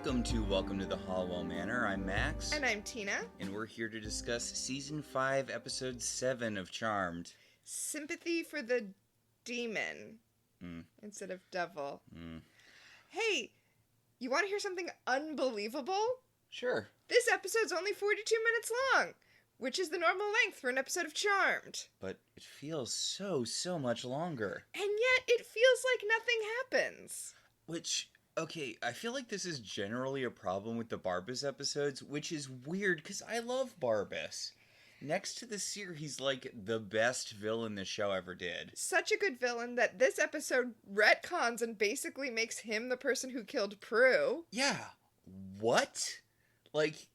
Welcome to the Halliwell Manor. I'm Max. And I'm Tina. And we're here to discuss Season 5, Episode 7 of Charmed. Sympathy for the demon instead of devil. Hey, you want to hear something unbelievable? Sure. This episode's only 42 minutes long, which is the normal length for an episode of Charmed. But it feels so much longer. And yet it feels like nothing happens. Which, okay, I feel like this is generally a problem with the Barbas episodes, which is weird because I love Barbas. Next to the seer, he's like the best villain the show ever did. Such a good villain that this episode retcons and basically makes him the person who killed Prue. Yeah. What? Like,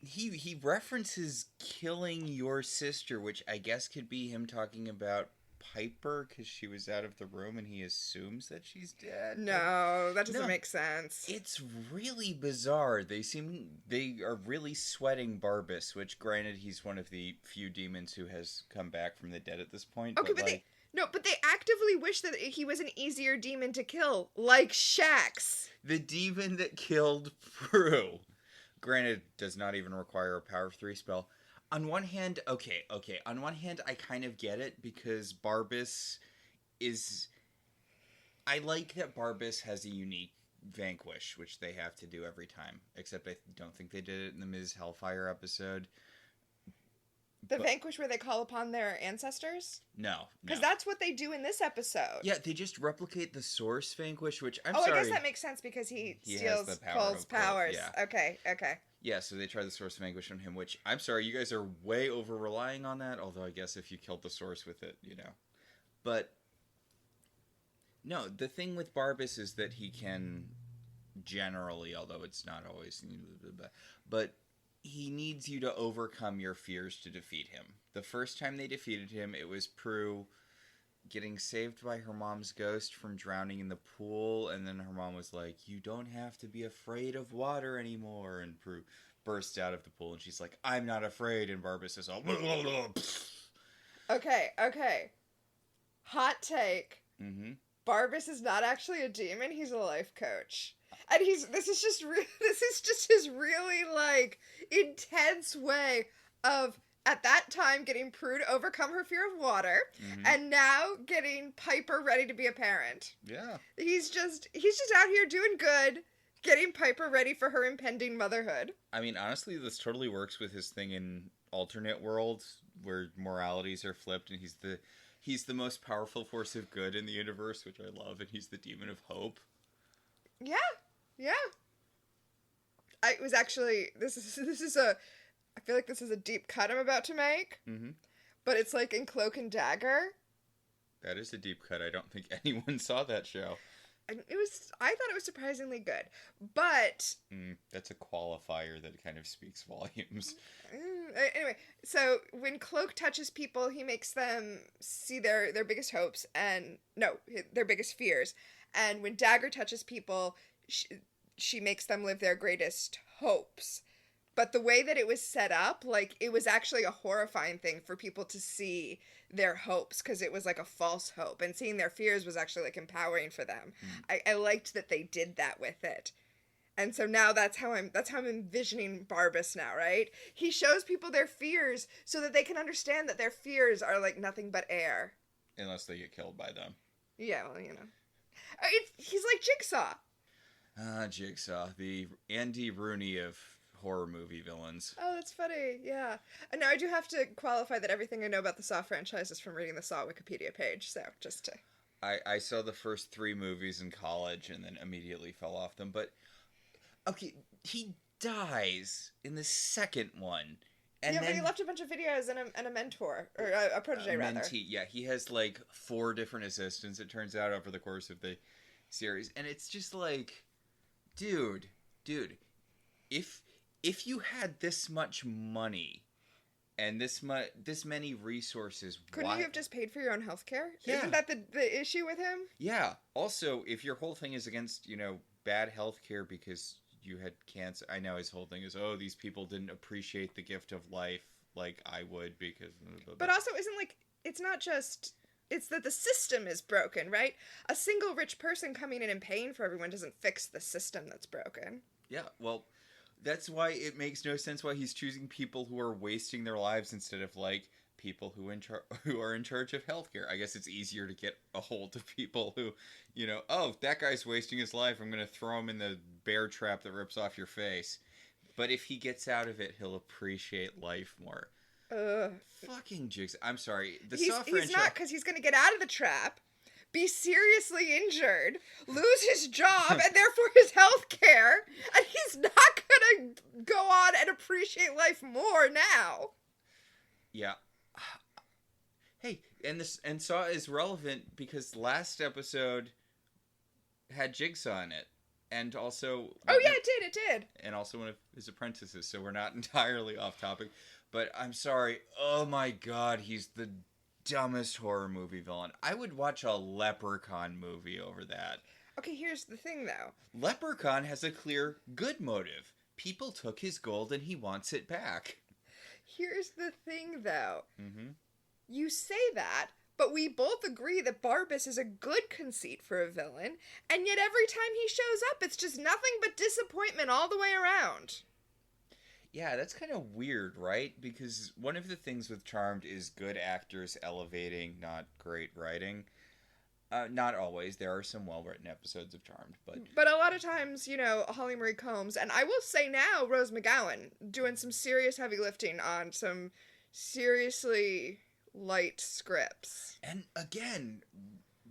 he references killing your sister, which I guess could be him talking about Piper because she was out of the room and he assumes that she's dead. No, that doesn't make sense. It's really bizarre. They are really sweating Barbas, which granted he's one of the few demons who has come back from the dead at this point. Okay, but they actively wish that he was an easier demon to kill, like Shax. The demon that killed Prue, granted, does not even require a Power 3 spell. On one hand, okay. On one hand, I kind of get it because Barbas is... I like that Barbas has a unique vanquish, which they have to do every time. Except I don't think they did it in the Ms. Hellfire episode. The vanquish where they call upon their ancestors? No. Because that's what they do in this episode. Yeah, they just replicate the source vanquish, which I'm sorry. I guess that makes sense because he steals Cole's powers. Yeah. Okay. Yeah, so they try the source vanquish on him, which, I'm sorry, you guys are way over-relying on that, although I guess if you killed the source with it, you know. But, no, the thing with Barbas is that he can generally, although it's not always, but he needs you to overcome your fears to defeat him. The first time they defeated him, it was Prue getting saved by her mom's ghost from drowning in the pool, and then her mom was like, "You don't have to be afraid of water anymore," and Prue bursts out of the pool, and she's like, "I'm not afraid," and Barbas is all... Okay. Hot take. Mm-hmm. Barbas is not actually a demon, he's a life coach. And this is just his really, like, intense way of, at that time, getting Prue to overcome her fear of water, and now getting Piper ready to be a parent. Yeah. He's just out here doing good, getting Piper ready for her impending motherhood. I mean, honestly, this totally works with his thing in alternate worlds, where moralities are flipped, and he's the most powerful force of good in the universe, which I love, and he's the demon of hope. Yeah. I feel like this is a deep cut I'm about to make. But it's like in Cloak and Dagger. That is a deep cut. I don't think anyone saw that show. I thought it was surprisingly good. But that's a qualifier that kind of speaks volumes. Anyway, so when Cloak touches people, he makes them see their biggest hopes their biggest fears. And when Dagger touches people, she makes them live their greatest hopes. But the way that it was set up, like, it was actually a horrifying thing for people to see their hopes, because it was like a false hope, and seeing their fears was actually, like, empowering for them. I liked that they did that with it. And so now that's how I'm envisioning Barbas now, right? He shows people their fears so that they can understand that their fears are, like, nothing but air. Unless they get killed by them. Yeah, well, you know. He's like Jigsaw. Jigsaw, the Andy Rooney of horror movie villains. Oh, that's funny. Yeah. And now I do have to qualify that everything I know about the Saw franchise is from reading the Saw Wikipedia page, so just to... I saw the first 3 movies in college and then immediately fell off them, but... Okay, he dies in the second one. And but he left a bunch of videos and a mentor, or a protege, rather. Mentee, yeah. He has, like, 4 different assistants, it turns out, over the course of the series. And it's just like, dude, if you had this much money and this many resources, couldn't you have just paid for your own healthcare? Yeah. Isn't that the issue with him? Yeah. Also, if your whole thing is against, bad healthcare because you had cancer, I know his whole thing is, oh, these people didn't appreciate the gift of life like I would because... But also, it's not just... It's that the system is broken, right? A single rich person coming in and paying for everyone doesn't fix the system that's broken. Yeah, well, that's why it makes no sense why he's choosing people who are wasting their lives instead of like people who are in charge of healthcare. I guess it's easier to get a hold of people who, oh, that guy's wasting his life. I'm going to throw him in the bear trap that rips off your face. But if he gets out of it, he'll appreciate life more. Ugh. Fucking Jigs. I'm sorry. He's not, because he's going to get out of the trap, be seriously injured, lose his job, and therefore his health care, and he's not going to go on and appreciate life more now. Yeah. Hey, and Saw is relevant because last episode had Jigsaw in it. And also... Oh, yeah, it did. And also one of his apprentices, so we're not entirely off topic. But I'm sorry. Oh, my God, he's the dumbest horror movie villain. I would watch a Leprechaun movie over that. Okay, here's the thing, though. Leprechaun has a clear good motive. People took his gold and he wants it back. Here's the thing, though. Mm-hmm. You say that, but we both agree that Barbas is a good conceit for a villain, and yet every time he shows up, it's just nothing but disappointment all the way around. Yeah, that's kind of weird, right? Because one of the things with Charmed is good actors elevating, not great writing. Not always. There are some well-written episodes of Charmed, But a lot of times, Holly Marie Combs, and I will say now, Rose McGowan, doing some serious heavy lifting on some seriously light scripts. And again,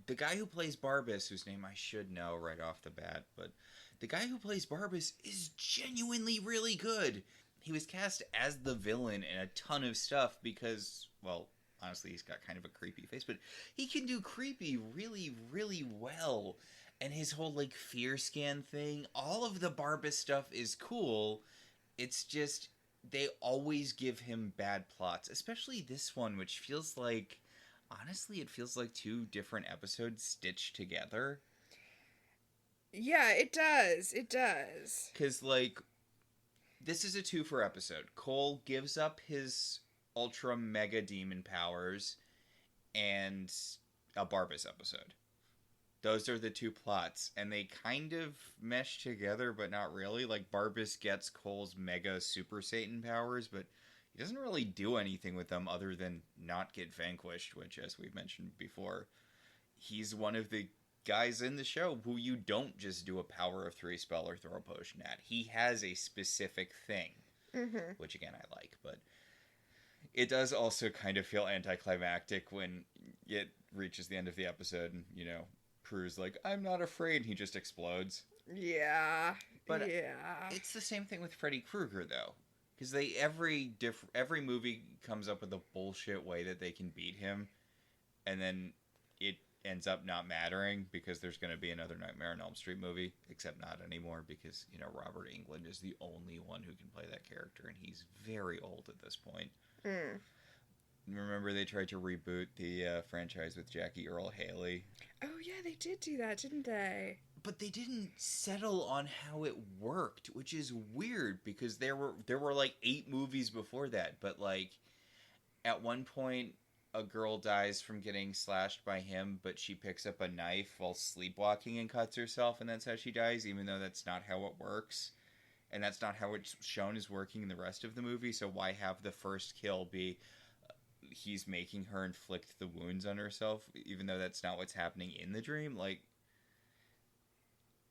the guy who plays Barbas, whose name I should know right off the bat, but the guy who plays Barbas is genuinely really good. He was cast as the villain in a ton of stuff because, well, honestly, he's got kind of a creepy face, but he can do creepy really, really well. And his whole, like, fear scan thing, all of the Barbas stuff is cool. It's just, they always give him bad plots, especially this one, which feels like, honestly, it feels like two different episodes stitched together. Yeah, it does. It does. Because, like, this is a 2-for episode. Cole gives up his ultra mega demon powers and a Barbas episode. Those are the two plots, and they kind of mesh together, but not really. Like, Barbas gets Cole's mega super Satan powers, but he doesn't really do anything with them other than not get vanquished, which, as we've mentioned before, he's one of the guys in the show who you don't just do a power of 3 spell or throw a potion at. He has a specific thing, which, again, I like, but it does also kind of feel anticlimactic when it reaches the end of the episode and, Prue's like, I'm not afraid, and he just explodes. Yeah. But yeah. It's the same thing with Freddy Krueger, though. Because every movie comes up with a bullshit way that they can beat him, and then it ends up not mattering because there's going to be another Nightmare on Elm Street movie, except not anymore because, Robert Englund is the only one who can play that character, and he's very old at this point. Remember they tried to reboot the franchise with Jackie Earle Haley? Oh, yeah, they did do that, didn't they? But they didn't settle on how it worked, which is weird because there were like 8 movies before that. But like at one point, a girl dies from getting slashed by him, but she picks up a knife while sleepwalking and cuts herself, and that's how she dies, even though that's not how it works. And that's not how it's shown as working in the rest of the movie, so why have the first kill be he's making her inflict the wounds on herself, even though that's not what's happening in the dream? Like,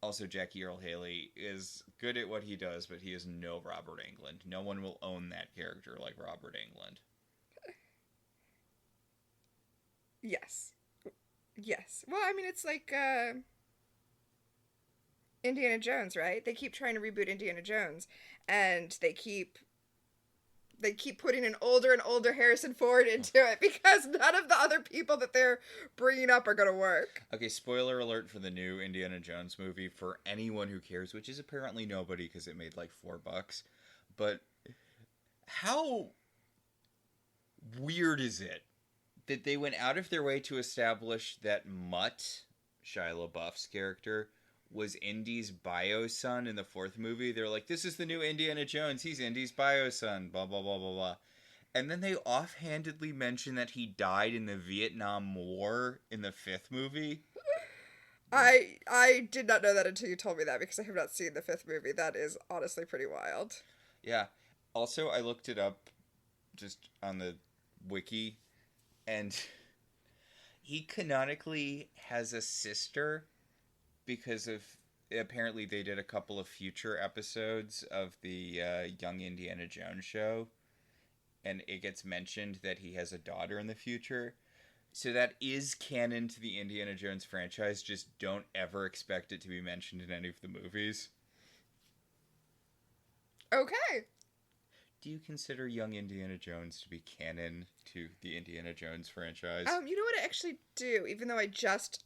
also, Jackie Earle Haley is good at what he does, but he is no Robert Englund. No one will own that character like Robert Englund. Yes. Yes. Well, I mean, it's like Indiana Jones, right? They keep trying to reboot Indiana Jones, and they keep putting an older and older Harrison Ford into it because none of the other people that they're bringing up are going to work. Okay, spoiler alert for the new Indiana Jones movie for anyone who cares, which is apparently nobody because it made like $4. But how weird is it that they went out of their way to establish that Mutt, Shia LaBeouf's character, was Indy's bio son in the 4th movie? They're like, this is the new Indiana Jones. He's Indy's bio son, blah, blah, blah, blah, blah. And then they offhandedly mention that he died in the Vietnam War in the 5th movie. I did not know that until you told me that, because I have not seen the fifth movie. That is honestly pretty wild. Yeah. Also, I looked it up just on the wiki, and he canonically has a sister because of apparently they did a couple of future episodes of the Young Indiana Jones show, and it gets mentioned that he has a daughter in the future. So that is canon to the Indiana Jones franchise. Just don't ever expect it to be mentioned in any of the movies. Okay. Do you consider Young Indiana Jones to be canon to the Indiana Jones franchise? You know what I actually do, even though I just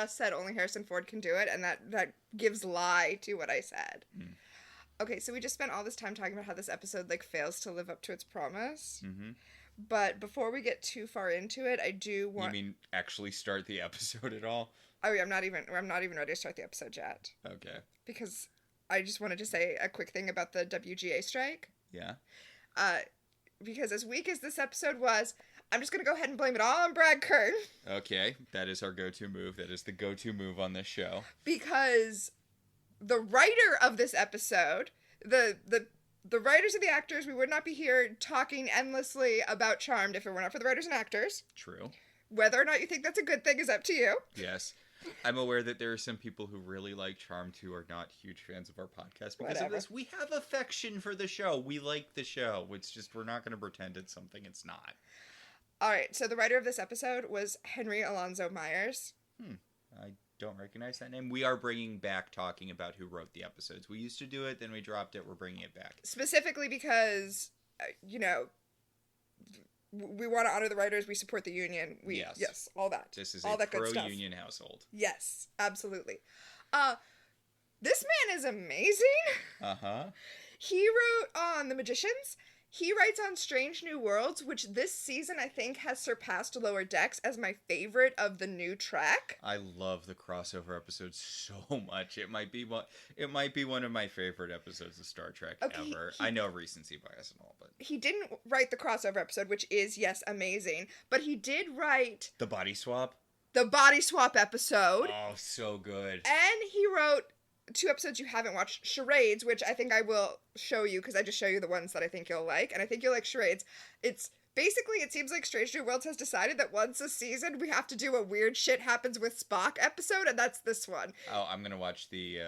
said only Harrison Ford can do it, and that gives lie to what I said. Mm. Okay, so we just spent all this time talking about how this episode fails to live up to its promise. Mm-hmm. But before we get too far into it, I do want. You mean actually start the episode at all? Oh yeah, I'm not even ready to start the episode yet. Okay. Because I just wanted to say a quick thing about the WGA strike. Yeah. Because as weak as this episode was, I'm just gonna go ahead and blame it all on Brad Kern. Okay, that is our go-to move. That is the go-to move on this show. Because the writer of this episode, the writers and the actors, we would not be here talking endlessly about Charmed if it were not for the writers and actors. True. Whether or not you think that's a good thing is up to you. Yes. I'm aware that there are some people who really like Charmed who are not huge fans of our podcast because Whatever. of this. We have affection for the show. We like the show. It's just we're not going to pretend it's something it's not. All right, so the writer of this episode was Henry Alonzo Myers. I don't recognize that name. We are bringing back talking about who wrote the episodes. We used to do it, then we dropped it. We're bringing it back. Specifically because, we want to honor the writers. We support the union. Yes, all that. This is all a that good stuff. pro-union household. Yes, absolutely. This man is amazing. Uh-huh. He wrote on The Magicians. He writes on Strange New Worlds, which this season I think has surpassed Lower Decks as my favorite of the new Trek. I love the crossover episodes so much. It might be one of my favorite episodes of Star Trek ever. I know recency bias and all, but he didn't write the crossover episode, which is amazing, but he did write the body swap episode. Oh, so good. And he wrote 2 episodes you haven't watched, Charades, which I think I will show you because I just show you the ones that I think you'll like, and I think you'll like Charades. It's basically, it seems like Strange New Worlds has decided that once a season we have to do a weird shit happens with Spock episode, and that's this one. Oh, I'm gonna watch the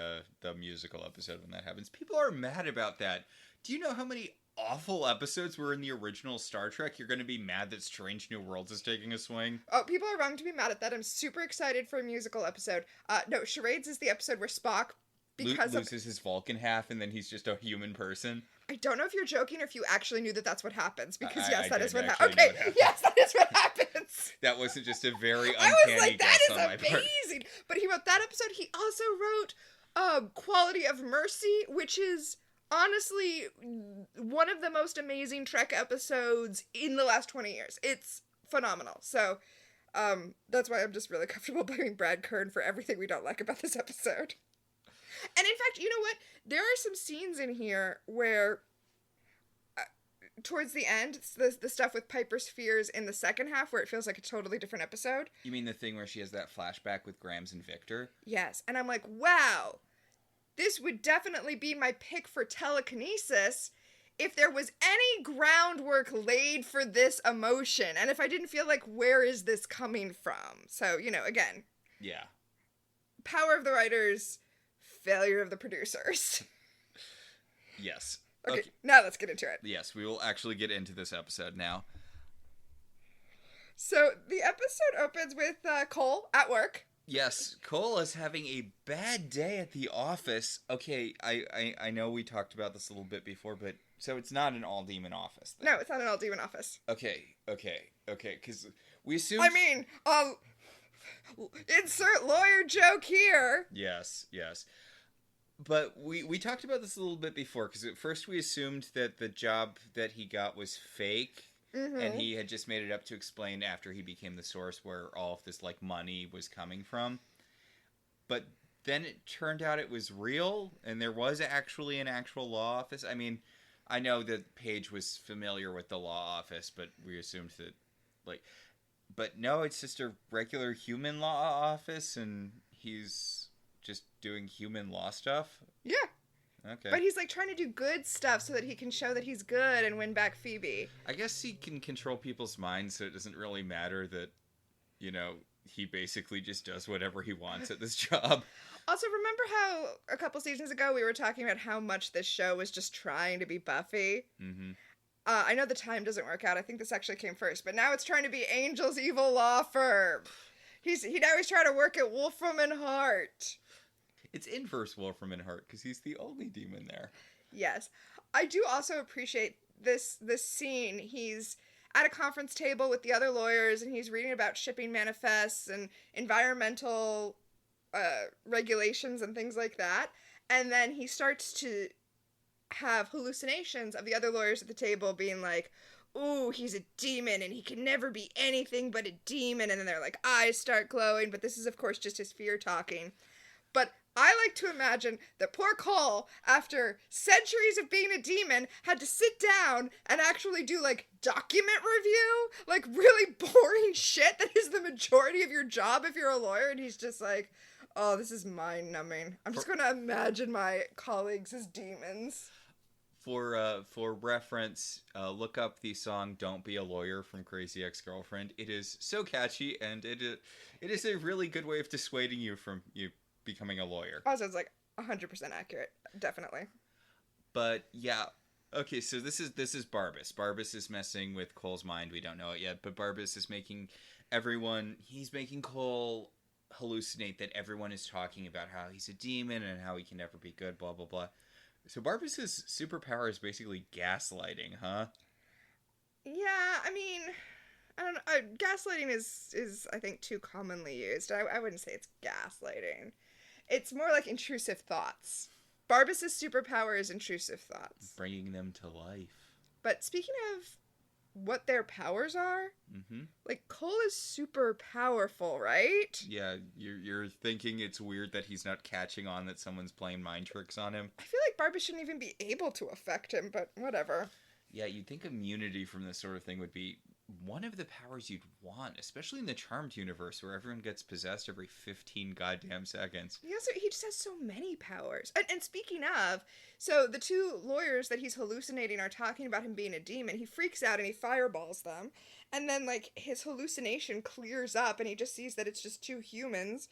musical episode when that happens. People are mad about that. Do you know how many awful episodes were in the original Star Trek? You're gonna be mad that Strange New Worlds is taking a swing? Oh, people are wrong to be mad at that. I'm super excited for a musical episode. No, Charades is the episode where Spock loses his Vulcan half and then he's just a human person. I don't know if you're joking or if you actually knew that that's what happens, because that is what happens. Okay, yes, that is what happens. That wasn't just a very uncanny I was like, that is amazing. But he wrote that episode. He also wrote Quality of Mercy, which is honestly one of the most amazing Trek episodes in the last 20 years. It's phenomenal. So that's why I'm just really comfortable blaming Brad Kern for everything we don't like about this episode. And in fact, you know what? There are some scenes in here where, towards the end, the stuff with Piper's fears in the second half, where it feels like a totally different episode. You mean the thing where she has that flashback with Grams and Victor? Yes, and I'm like, wow, this would definitely be my pick for telekinesis if there was any groundwork laid for this emotion, and if I didn't feel like, where is this coming from? So, again. Yeah. Power of the writers, failure of the producers. Yes. Okay, now let's get into it. Yes, we will actually get into this episode now. So the episode opens with Cole at work. Yes, Cole is having a bad day at the office. Okay, I know we talked about this a little bit before, but so it's not an all-demon office then. No, it's not an all-demon office. Okay, because we assume... I mean, insert lawyer joke here. Yes. But we talked about this a little bit before, because at first we assumed that the job that he got was fake, and he had just made it up to explain after he became the source where all of this, money was coming from. But then it turned out it was real, and there was actually an actual law office. I mean, I know that Paige was familiar with the law office, but we assumed that, but no, it's just a regular human law office, and he's just doing human law stuff? Yeah. Okay. But he's like trying to do good stuff so that he can show that he's good and win back Phoebe. I guess he can control people's minds, so it doesn't really matter that, he basically just does whatever he wants at this job. Also, remember how a couple seasons ago we were talking about how much this show was just trying to be Buffy? Mm-hmm. I know the time doesn't work out. I think this actually came first. But now it's trying to be Angel's evil law firm. Now he's trying to work at Wolfram and Hart. It's inverse Wolfram and Hart, because he's the only demon there. Yes. I do also appreciate this scene. He's at a conference table with the other lawyers, and he's reading about shipping manifests and environmental regulations and things like that. And then he starts to have hallucinations of the other lawyers at the table being like, ooh, he's a demon and he can never be anything but a demon. And then their like eyes start glowing. But this is, of course, just his fear talking. But I like to imagine that poor Cole, after centuries of being a demon, had to sit down and actually do, like, document review. Like, really boring shit that is the majority of your job if you're a lawyer. And he's just like, oh, this is mind-numbing. I'm just going to imagine my colleagues as demons. For reference, look up the song "Don't Be a Lawyer" from Crazy Ex-Girlfriend. It is so catchy, and it is a really good way of dissuading you from becoming a lawyer. Also, it's like 100% accurate, definitely. But yeah, okay. So this is Barbas. Barbas is messing with Cole's mind. We don't know it yet, but Barbas is making He's making Cole hallucinate that everyone is talking about how he's a demon and how he can never be good. Blah blah blah. So Barbas's superpower is basically gaslighting, huh? Yeah, I mean, I don't know. Gaslighting is I think too commonly used. I wouldn't say it's gaslighting. It's more like intrusive thoughts. Barbas's superpower is intrusive thoughts. Bringing them to life. But speaking of what their powers are, like Cole is super powerful, right? Yeah, you're thinking it's weird that he's not catching on that someone's playing mind tricks on him. I feel like Barbas shouldn't even be able to affect him, but whatever. Yeah, you'd think immunity from this sort of thing would be one of the powers you'd want, especially in the Charmed universe where everyone gets possessed every 15 goddamn seconds. He just has so many powers. And speaking of, so the two lawyers that he's hallucinating are talking about him being a demon. He freaks out and he fireballs them. And then, like, his hallucination clears up and he just sees that it's just two humans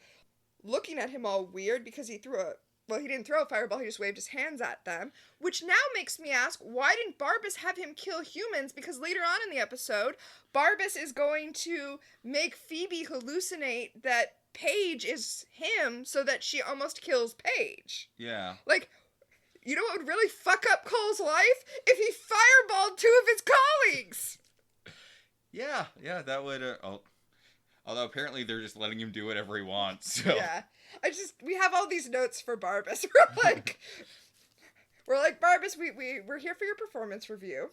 looking at him all weird because he didn't throw a fireball, he just waved his hands at them. Which now makes me ask, why didn't Barbas have him kill humans? Because later on in the episode, Barbas is going to make Phoebe hallucinate that Paige is him so that she almost kills Paige. Yeah. Like, you know what would really fuck up Cole's life? If he fireballed two of his colleagues! Yeah, that would... although apparently they're just letting him do whatever he wants, so... Yeah. We have all these notes for Barbas. We're like, Barbas, we're here for your performance review.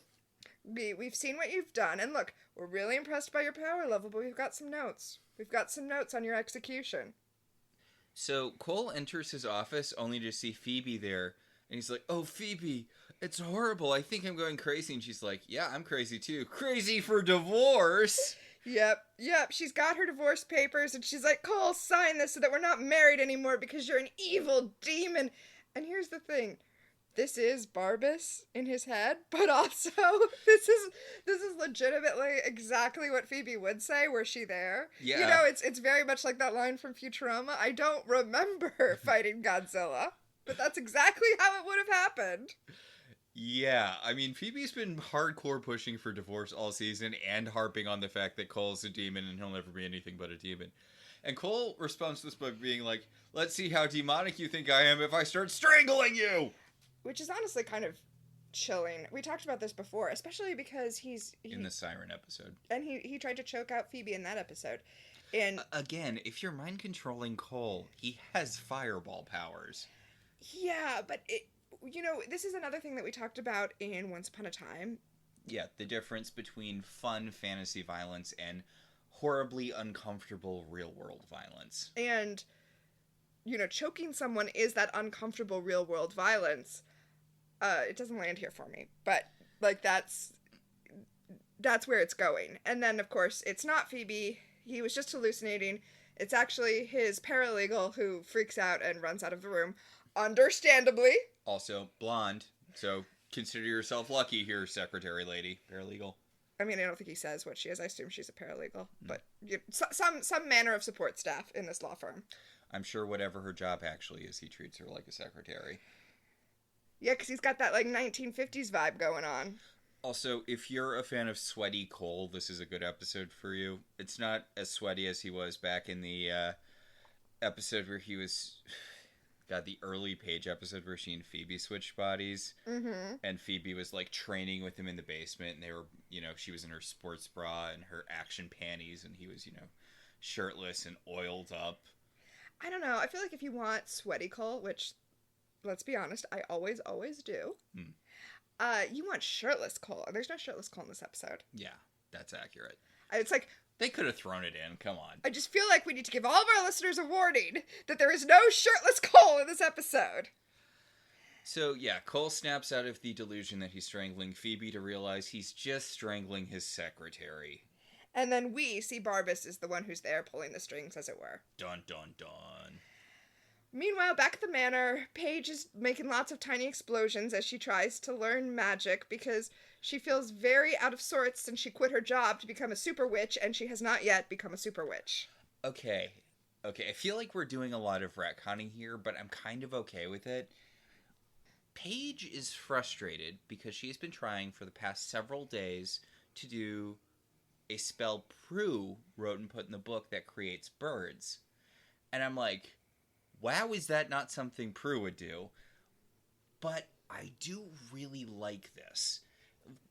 We've seen what you've done, and look, we're really impressed by your power level, but we've got some notes. We've got some notes on your execution. So Cole enters his office only to see Phoebe there, and he's like, oh, Phoebe, it's horrible. I think I'm going crazy. And she's like, yeah, I'm crazy too. Crazy for divorce. Yep. She's got her divorce papers, and she's like, Cole, sign this so that we're not married anymore because you're an evil demon. And here's the thing. This is Barbas in his head, but also this is legitimately exactly what Phoebe would say were she there. Yeah. You know, it's very much like that line from Futurama. I don't remember fighting Godzilla, but that's exactly how it would have happened. Yeah, I mean, Phoebe's been hardcore pushing for divorce all season and harping on the fact that Cole's a demon and he'll never be anything but a demon. And Cole responds to this by being like, let's see how demonic you think I am if I start strangling you! Which is honestly kind of chilling. We talked about this before, especially because in the Siren episode. And he tried to choke out Phoebe in that episode. And again, if you're mind controlling Cole, he has fireball powers. Yeah, but this is another thing that we talked about in Once Upon a Time. Yeah, the difference between fun fantasy violence and horribly uncomfortable real-world violence. And, choking someone is that uncomfortable real-world violence. It doesn't land here for me, but, that's where it's going. And then, of course, it's not Phoebe. He was just hallucinating. It's actually his paralegal who freaks out and runs out of the room, understandably. Also, blonde, so consider yourself lucky here, secretary lady, paralegal. I mean, I don't think he says what she is. I assume she's a paralegal, but some manner of support staff in this law firm. I'm sure whatever her job actually is, he treats her like a secretary. Yeah, because he's got that, like, 1950s vibe going on. Also, if you're a fan of Sweaty Cole, this is a good episode for you. It's not as sweaty as he was back in the episode where he was... God, the early Paige episode where she and Phoebe switched bodies. Mm-hmm. And Phoebe was, like, training with him in the basement. And they were, she was in her sports bra and her action panties. And he was, shirtless and oiled up. I don't know. I feel like if you want Sweaty Cole, which, let's be honest, I always do. You want shirtless Cole. There's no shirtless Cole in this episode. Yeah, that's accurate. It's like... They could have thrown it in. Come on. I just feel like we need to give all of our listeners a warning that there is no shirtless Cole in this episode. So, yeah, Cole snaps out of the delusion that he's strangling Phoebe to realize he's just strangling his secretary. And then we see Barbas is the one who's there pulling the strings, as it were. Dun, dun, dun. Meanwhile, back at the manor, Paige is making lots of tiny explosions as she tries to learn magic because she feels very out of sorts since she quit her job to become a super witch, and she has not yet become a super witch. Okay, I feel like we're doing a lot of retconning here, but I'm kind of okay with it. Paige is frustrated because she's been trying for the past several days to do a spell Prue wrote and put in the book that creates birds. And I'm like... Wow, is that not something Prue would do? But I do really like this.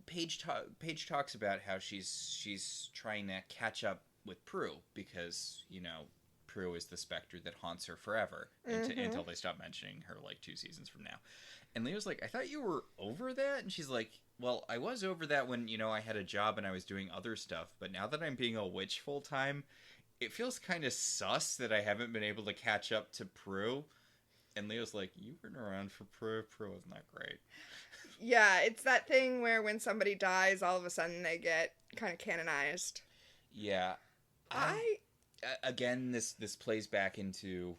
Paige talks about how she's trying to catch up with Prue because, Prue is the specter that haunts her forever until they stop mentioning her, like, 2 seasons from now. And Leo's like, I thought you were over that? And she's like, well, I was over that when, I had a job and I was doing other stuff. But now that I'm being a witch full time... It feels kind of sus that I haven't been able to catch up to Prue. And Leo's like, you weren't around for Prue. Prue wasn't that great. Yeah, it's that thing where when somebody dies, all of a sudden they get kind of canonized. Yeah. Again, this plays back into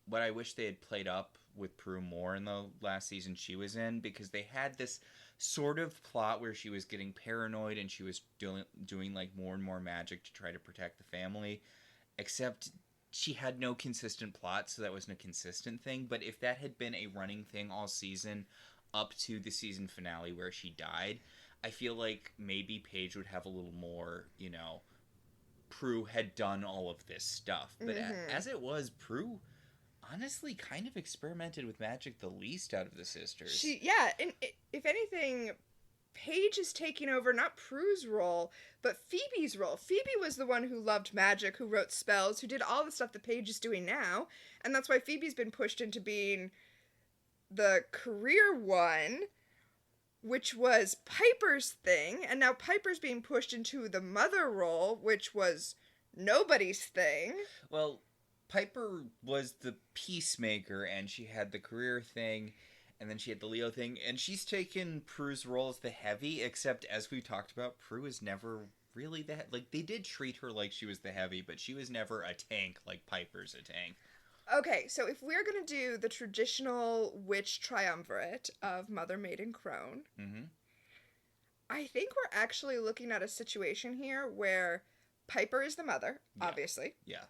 what I wish they had played up with Prue more in the last season she was in. Because they had this sort of plot where she was getting paranoid and she was doing like more and more magic to try to protect the family, except she had no consistent plot, so that wasn't a consistent thing. But if that had been a running thing all season up to the season finale where she died, I feel like maybe Paige would have a little more, Prue had done all of this stuff. But as it was, Prue honestly kind of experimented with magic the least out of the sisters. And if anything, Paige is taking over not Prue's role, but Phoebe's role. Phoebe was the one who loved magic, who wrote spells, who did all the stuff that Paige is doing now, and that's why Phoebe's been pushed into being the career one, which was Piper's thing, and now Piper's being pushed into the mother role, which was nobody's thing. Well, Piper was the peacemaker, and she had the career thing, and then she had the Leo thing, and she's taken Prue's role as the heavy, except as we talked about, Prue is never really that... Like, they did treat her like she was the heavy, but she was never a tank like Piper's a tank. Okay, so if we're going to do the traditional witch triumvirate of Mother, Maid, and Crone, I think we're actually looking at a situation here where Piper is the mother, obviously. Yeah.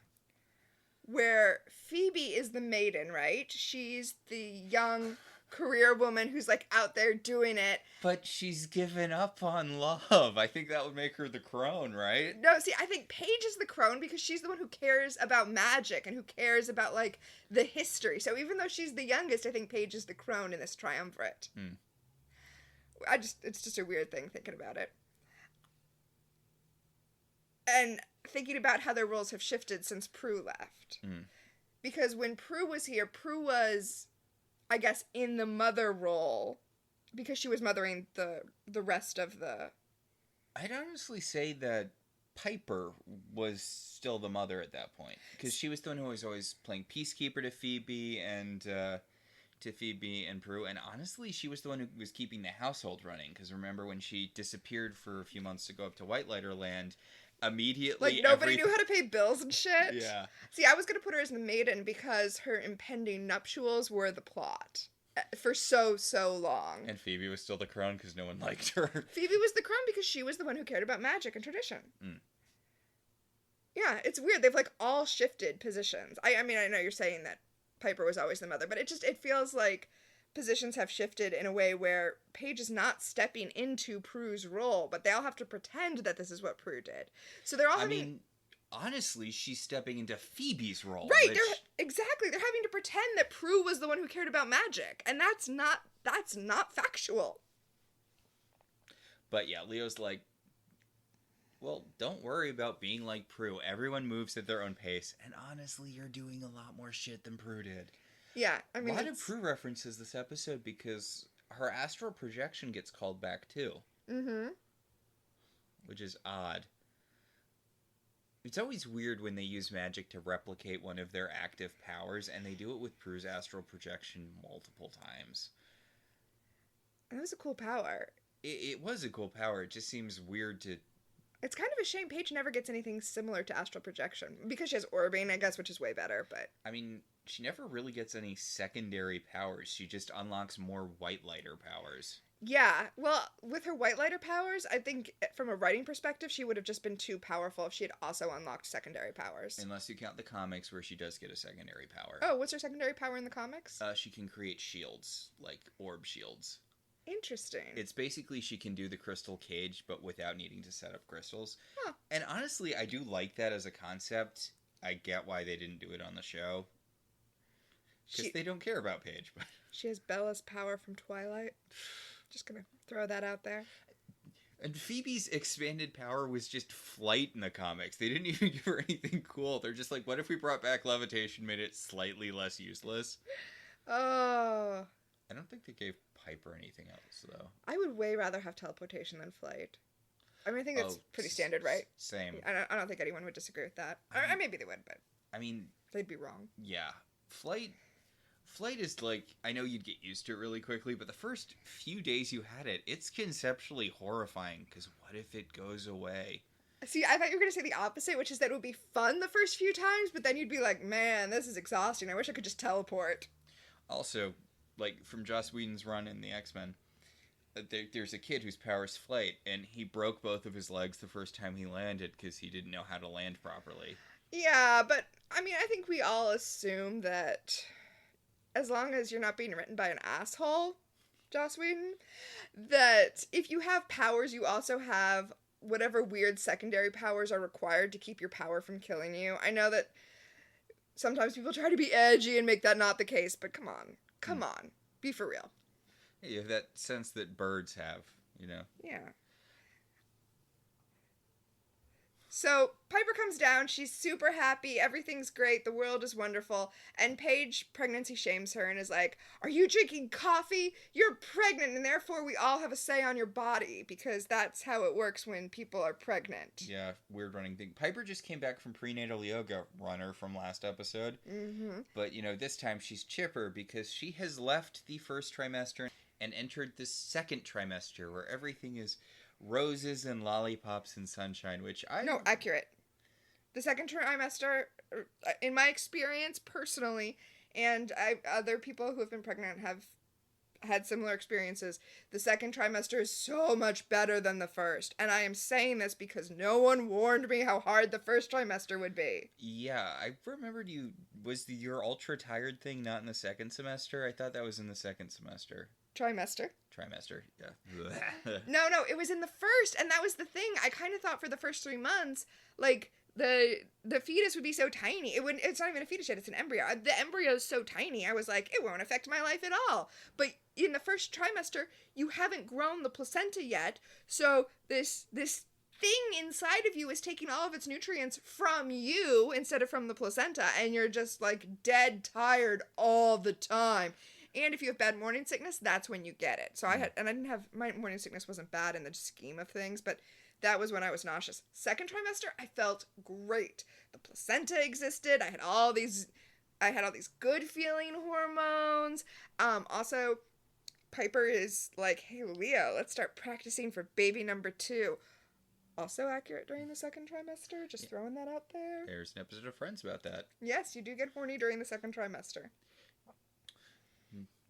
Where Phoebe is the maiden, right? She's the young career woman who's like out there doing it. But she's given up on love. I think that would make her the crone, right? No, see, I think Paige is the crone because she's the one who cares about magic and who cares about, like, the history. So even though she's the youngest, I think Paige is the crone in this triumvirate. It's just a weird thing thinking about it. And thinking about how their roles have shifted since Prue left. Because when Prue was here, Prue was, I guess, in the mother role because she was mothering the rest of the... I'd honestly say that Piper was still the mother at that point. Because she was the one who was always playing peacekeeper to Phoebe and to Phoebe and Prue, and honestly, she was the one who was keeping the household running, because remember when she disappeared for a few months to go up to Whitelighter Land, immediately Like, nobody knew how to pay bills and shit. Yeah. See, I was going to put her as the maiden because her impending nuptials were the plot for so long. And Phoebe was still the crone because no one liked her. Phoebe was the crone because she was the one who cared about magic and tradition. Mm. Yeah, it's weird. They've, like, all shifted positions. I mean, I know you're saying that Piper was always the mother, but it feels like positions have shifted in a way where Paige is not stepping into Prue's role, but they all have to pretend that this is what Prue did. So they're all honestly, she's stepping into Phoebe's role. Right, exactly. They're having to pretend that Prue was the one who cared about magic, and that's not factual. But yeah, Leo's like, well, don't worry about being like Prue. Everyone moves at their own pace, and honestly, you're doing a lot more shit than Prue did. Yeah, I mean, a lot of Prue references this episode because her astral projection gets called back too. Mm-hmm. Which is odd. It's always weird when they use magic to replicate one of their active powers, and they do it with Prue's astral projection multiple times. That was a cool power. It was a cool power. It just seems weird to... It's kind of a shame Paige never gets anything similar to astral projection. Because she has orbing, I guess, which is way better, but... I mean, she never really gets any secondary powers. She just unlocks more Whitelighter powers. Yeah, well, with her Whitelighter powers, I think from a writing perspective, she would have just been too powerful if she had also unlocked secondary powers. Unless you count the comics where she does get a secondary power. Oh, what's her secondary power in the comics? She can create shields, like orb shields. Interesting. It's basically she can do the crystal cage, but without needing to set up crystals. Huh. And honestly, I do like that as a concept. I get why they didn't do it on the show. Because they don't care about Paige. But she has Bella's power from Twilight. Just gonna throw that out there. And Phoebe's expanded power was just flight in the comics. They didn't even give her anything cool. They're just like, what if we brought back levitation, made it slightly less useless? Oh. I don't think they gave Piper anything else, though. I would way rather have teleportation than flight. I mean, I think that's pretty standard, right? Same. I don't think anyone would disagree with that. Or maybe they would, but... I mean... they'd be wrong. Yeah. Flight is like, I know you'd get used to it really quickly, but the first few days you had it, it's conceptually horrifying, because what if it goes away? See, I thought you were going to say the opposite, which is that it would be fun the first few times, but then you'd be like, man, this is exhausting. I wish I could just teleport. Also, like, from Joss Whedon's run in the X-Men, there's a kid whose power is flight, and he broke both of his legs the first time he landed because he didn't know how to land properly. Yeah, but, I mean, I think we all assume that... as long as you're not being written by an asshole, Joss Whedon, that if you have powers, you also have whatever weird secondary powers are required to keep your power from killing you. I know that sometimes people try to be edgy and make that not the case, but come on, be for real. Yeah, you have that sense that birds have, you know? Yeah. So, Piper comes down, she's super happy, everything's great, the world is wonderful, and Paige pregnancy shames her and is like, are you drinking coffee? You're pregnant, and therefore we all have a say on your body, because that's how it works when people are pregnant. Yeah, weird running thing. Piper just came back from prenatal yoga runner from last episode, but, you know, this time she's chipper because she has left the first trimester and entered the second trimester where everything is... roses and lollipops and sunshine, which No, accurate. The second trimester, in my experience personally, and other people who have been pregnant have had similar experiences, the second trimester is so much better than the first. And I am saying this because no one warned me how hard the first trimester would be. Yeah, I remembered your ultra tired thing not in the second semester? I thought that was in the second semester. Trimester, yeah. No, it was in the first, and that was the thing. I kind of thought for the first 3 months, like, the fetus would be so tiny. It's not even a fetus yet, it's an embryo. The embryo is so tiny, I was like, it won't affect my life at all. But in the first trimester, you haven't grown the placenta yet, so this thing inside of you is taking all of its nutrients from you instead of from the placenta, and you're just, like, dead tired all the time. And if you have bad morning sickness, that's when you get it. So my morning sickness wasn't bad in the scheme of things, but that was when I was nauseous. Second trimester, I felt great. The placenta existed. I had all these I had all these good feeling hormones. Also, Piper is like, hey, Leo, let's start practicing for baby number 2. Also accurate during the second trimester. Just throwing that out there. There's an episode of Friends about that. Yes, you do get horny during the second trimester.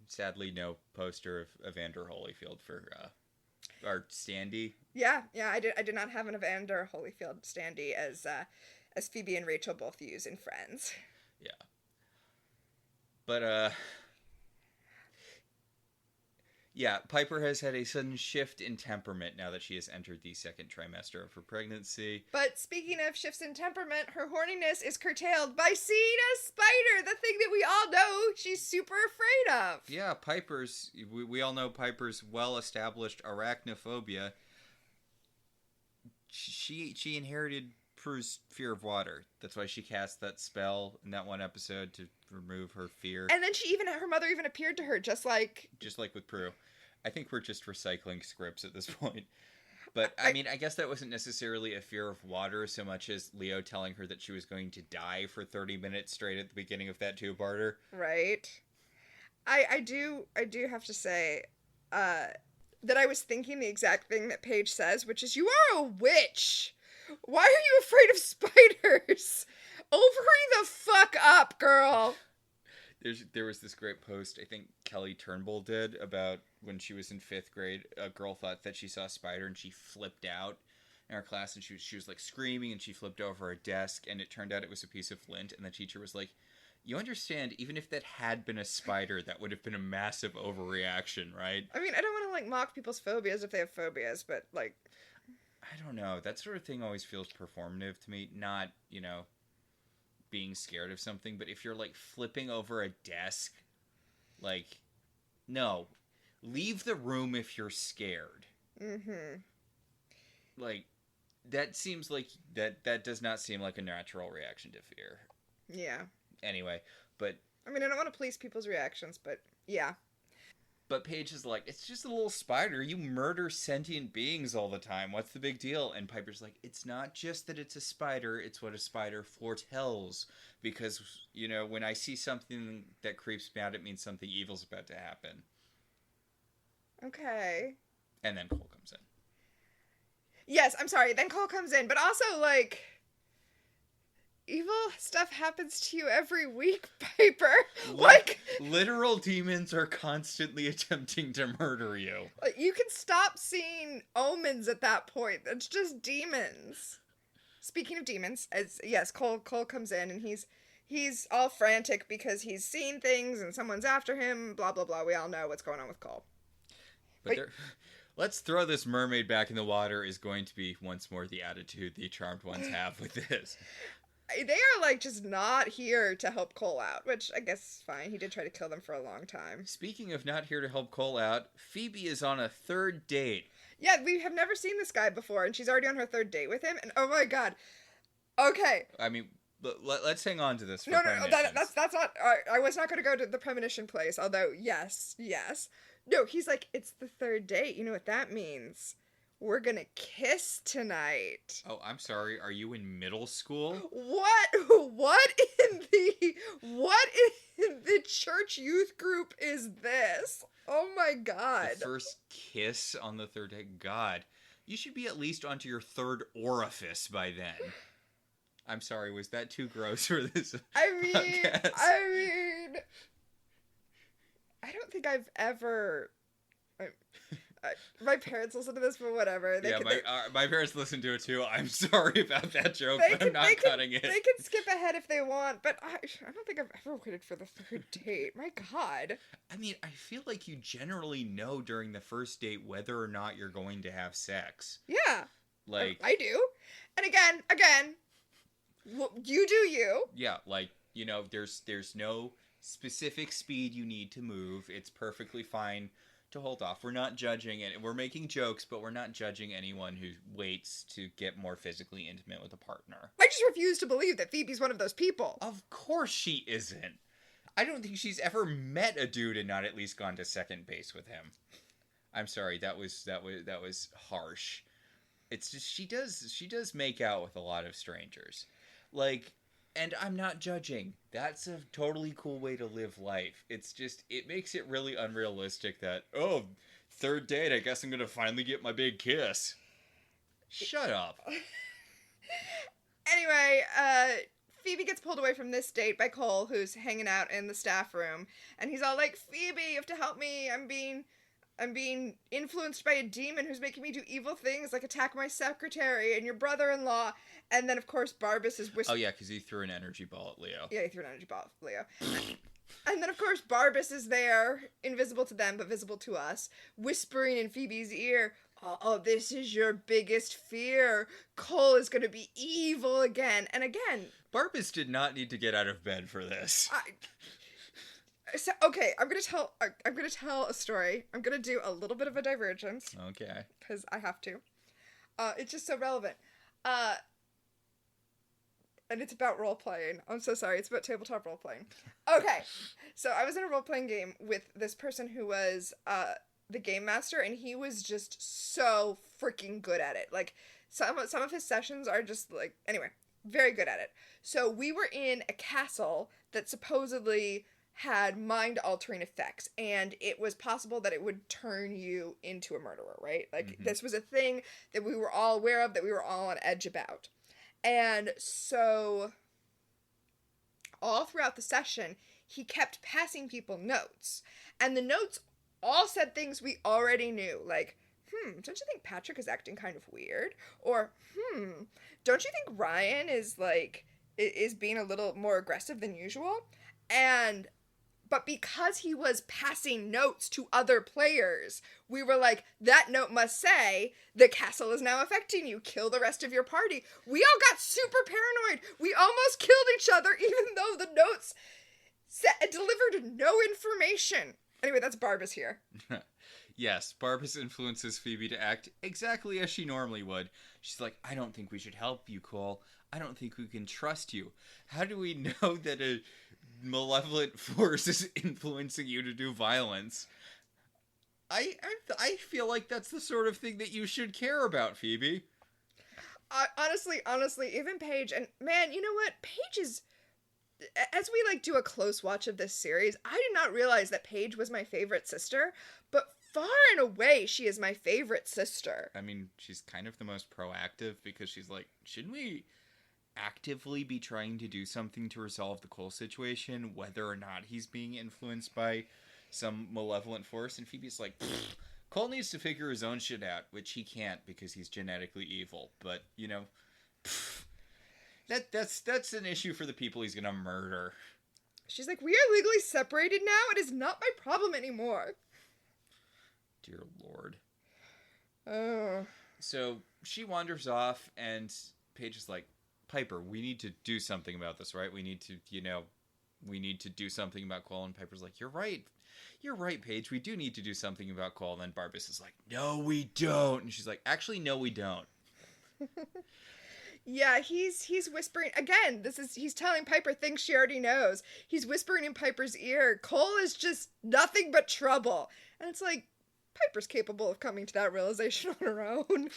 Sadly, no poster of Evander Holyfield for our standee. Yeah, I did not have an Evander Holyfield standee as Phoebe and Rachel both use in Friends. Yeah. But yeah, Piper has had a sudden shift in temperament now that she has entered the second trimester of her pregnancy. But speaking of shifts in temperament, her horniness is curtailed by seeing a spider, the thing that we all know she's super afraid of. Yeah, we all know Piper's well-established arachnophobia. She inherited Prue's fear of water. That's why she cast that spell in that one episode to remove her fear. And then her mother even appeared to her, just like with Prue. I think we're just recycling scripts at this point. But I mean, I guess that wasn't necessarily a fear of water so much as Leo telling her that she was going to die for 30 minutes straight at the beginning of that two-parter. Right. I do have to say that I was thinking the exact thing that Paige says, which is, you are a witch. Why are you afraid of spiders? Hurry the fuck up, girl. There was this great post I think Kelly Turnbull did about when she was in 5th grade. A girl thought that she saw a spider and she flipped out in her class, and she was like screaming, and she flipped over a desk, and it turned out it was a piece of lint, and the teacher was like, you understand, even if that had been a spider, that would have been a massive overreaction, right? I mean, I don't want to like mock people's phobias if they have phobias, but like, I don't know. That sort of thing always feels performative to me. Not, being scared of something, but if you're like flipping over a desk, like, no. Leave the room if you're scared. Mm-hmm. Like, that seems like, that does not seem like a natural reaction to fear. Yeah. Anyway, but... I mean, I don't want to police people's reactions, but yeah. But Paige is like, it's just a little spider. You murder sentient beings all the time. What's the big deal? And Piper's like, it's not just that it's a spider. It's what a spider foretells. Because, when I see something that creeps me out, it means something evil's about to happen. Okay. And then Cole comes in. Yes, I'm sorry. Then Cole comes in. But also, like... evil stuff happens to you every week, Piper. Literal demons are constantly attempting to murder you. You can stop seeing omens at that point. It's just demons. Speaking of demons, Cole comes in and he's all frantic because he's seen things and someone's after him. Blah blah blah. We all know what's going on with Cole. But let's throw this mermaid back in the water is going to be once more the attitude the Charmed ones have with this. They are, like, just not here to help Cole out, which I guess is fine. He did try to kill them for a long time. Speaking of not here to help Cole out, Phoebe is on a 3rd date. Yeah, we have never seen this guy before, and she's already on her 3rd date with him, and oh my god. Okay. I mean, let's hang on to this for No, that's not... I was not going to go to the premonition place, although, yes. No, he's like, it's the 3rd date. You know what that means. We're gonna kiss tonight. Oh, I'm sorry. Are you in middle school? What in the church youth group is this? Oh my god. The first kiss on the 3rd date? God. You should be at least onto your 3rd orifice by then. I'm sorry, was that too gross for this podcast? I don't think I've ever... my parents listen to this, but whatever. My parents listen to it too. I'm sorry about that joke, but I'm not cutting it. They can skip ahead if they want, but I don't think I've ever waited for the 3rd date. My god. I mean, I feel like you generally know during the first date whether or not you're going to have sex. Yeah. Like... I do. And again, you do you. Yeah, like, there's no specific speed you need to move. It's perfectly fine to hold off. We're not judging it. We're making jokes, but we're not judging anyone who waits to get more physically intimate with a partner. I just refuse to believe that Phoebe's one of those people. Of course she isn't. I don't think she's ever met a dude and not at least gone to second base with him. I'm sorry, that was harsh. It's just she does make out with a lot of strangers. Like, And I'm not judging. That's a totally cool way to live life. It's just, it makes it really unrealistic that, oh, third date, I guess I'm going to finally get my big kiss. Shut up. Anyway, Phoebe gets pulled away from this date by Cole, who's hanging out in the staff room, and he's all like, Phoebe, you have to help me. I'm being influenced by a demon who's making me do evil things like attack my secretary and your brother-in-law. And then, of course, Barbas is whispering. Oh, yeah, because he threw an energy ball at Leo. Yeah, he threw an energy ball at Leo. And then, of course, Barbas is there, invisible to them, but visible to us, whispering in Phoebe's ear, oh, this is your biggest fear. Cole is going to be evil again. And again... Barbas did not need to get out of bed for this. So, okay, I'm gonna tell a story. I'm gonna do a little bit of a divergence. Okay. Because I have to. It's just so relevant. And it's about role-playing. I'm so sorry. It's about tabletop role-playing. Okay. So I was in a role-playing game with this person who was the game master, and he was just so freaking good at it. Like, some of his sessions are just, like... Anyway, very good at it. So we were in a castle that supposedly had mind-altering effects, and it was possible that it would turn you into a murderer, right? Like, this was a thing that we were all aware of, that we were all on edge about. And so, all throughout the session, he kept passing people notes. And the notes all said things we already knew, like, don't you think Patrick is acting kind of weird? Or, don't you think Ryan is being a little more aggressive than usual? But because he was passing notes to other players, we were like, that note must say, the castle is now affecting you. Kill the rest of your party. We all got super paranoid. We almost killed each other, even though the notes delivered no information. Anyway, that's Barbas here. Yes, Barbas influences Phoebe to act exactly as she normally would. She's like, I don't think we should help you, Cole. I don't think we can trust you. How do we know that a malevolent force is influencing you to do violence? I feel like that's the sort of thing that you should care about, Phoebe. Honestly, even Paige, and man, you know what? Paige is... As we do a close watch of this series, I did not realize that Paige was my favorite sister, but far and away, she is my favorite sister. I mean, she's kind of the most proactive because she's like, shouldn't we actively be trying to do something to resolve the Cole situation, whether or not he's being influenced by some malevolent force? And Phoebe's like, Cole needs to figure his own shit out, which he can't because he's genetically evil. But, you know, that's an issue for the people he's gonna murder. She's like, we are legally separated now. It is not my problem anymore. Dear Lord. Oh. So she wanders off, and Paige is like, Piper, we need to do something about this, right? We need to do something about Cole. And Piper's like, you're right, Paige, we do need to do something about Cole. And then Barbas is like, no, we don't. And she's like, actually, no, we don't. Yeah, he's whispering again. He's telling Piper things she already knows. He's whispering in Piper's ear, Cole is just nothing but trouble. And it's like, Piper's capable of coming to that realization on her own.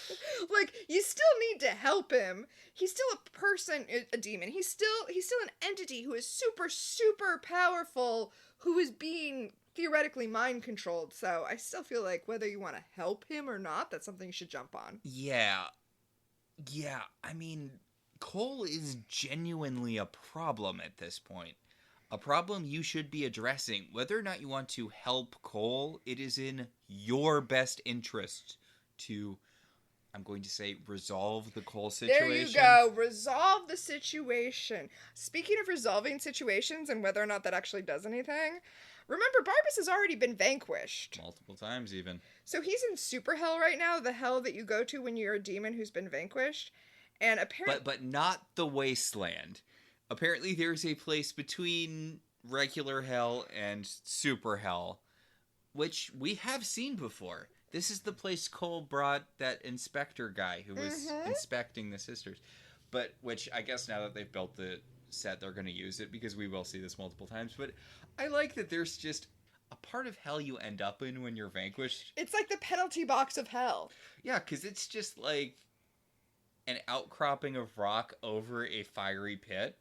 Like, you still need to help him. He's still a person, a demon. He's still an entity who is super, super powerful, who is being theoretically mind controlled. So I still feel like whether you want to help him or not, that's something you should jump on. Yeah, I mean, Cole is genuinely a problem at this point. A problem you should be addressing. Whether or not you want to help Cole, it is in your best interest to, I'm going to say, resolve the Cole situation. There you go. Resolve the situation. Speaking of resolving situations and whether or not that actually does anything, remember, Barbas has already been vanquished. Multiple times, even. So he's in super hell right now, the hell that you go to when you're a demon who's been vanquished. And apparently... But not the wasteland. Apparently there's a place between regular hell and super hell, which we have seen before. This is the place Cole brought that inspector guy who was inspecting the sisters. But, which I guess now that they've built the set, they're going to use it because we will see this multiple times. But I like that there's just a part of hell you end up in when you're vanquished. It's like the penalty box of hell. Yeah, because it's just like... an outcropping of rock over a fiery pit.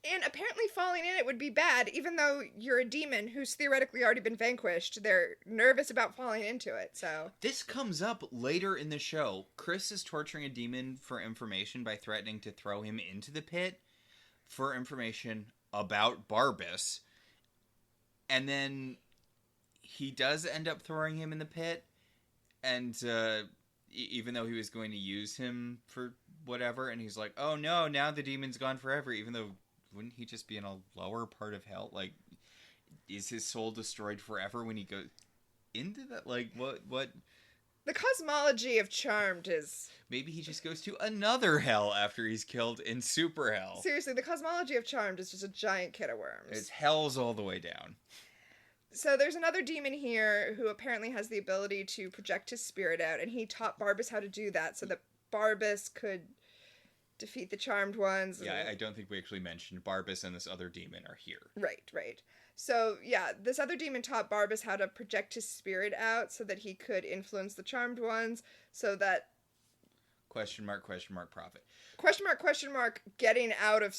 And apparently falling in it would be bad, even though you're a demon who's theoretically already been vanquished. They're nervous about falling into it, so... This comes up later in the show. Chris is torturing a demon for information by threatening to throw him into the pit for information about Barbas. And then he does end up throwing him in the pit, and even though he was going to use him for whatever, and he's like, oh no, now the demon's gone forever, even though... Wouldn't he just be in a lower part of hell? Like, is his soul destroyed forever when he goes into that? Like, what? The cosmology of Charmed is... Maybe he just goes to another hell after he's killed in super hell. Seriously, the cosmology of Charmed is just a giant kit of worms. It's hells all the way down. So there's another demon here who apparently has the ability to project his spirit out, and he taught Barbas how to do that so that Barbas could... defeat the charmed ones. Yeah, I don't think we actually mentioned Barbas and this other demon are here. Right. So, yeah, this other demon taught Barbas how to project his spirit out so that he could influence the charmed ones, so that... Question mark, profit. Question mark, getting out of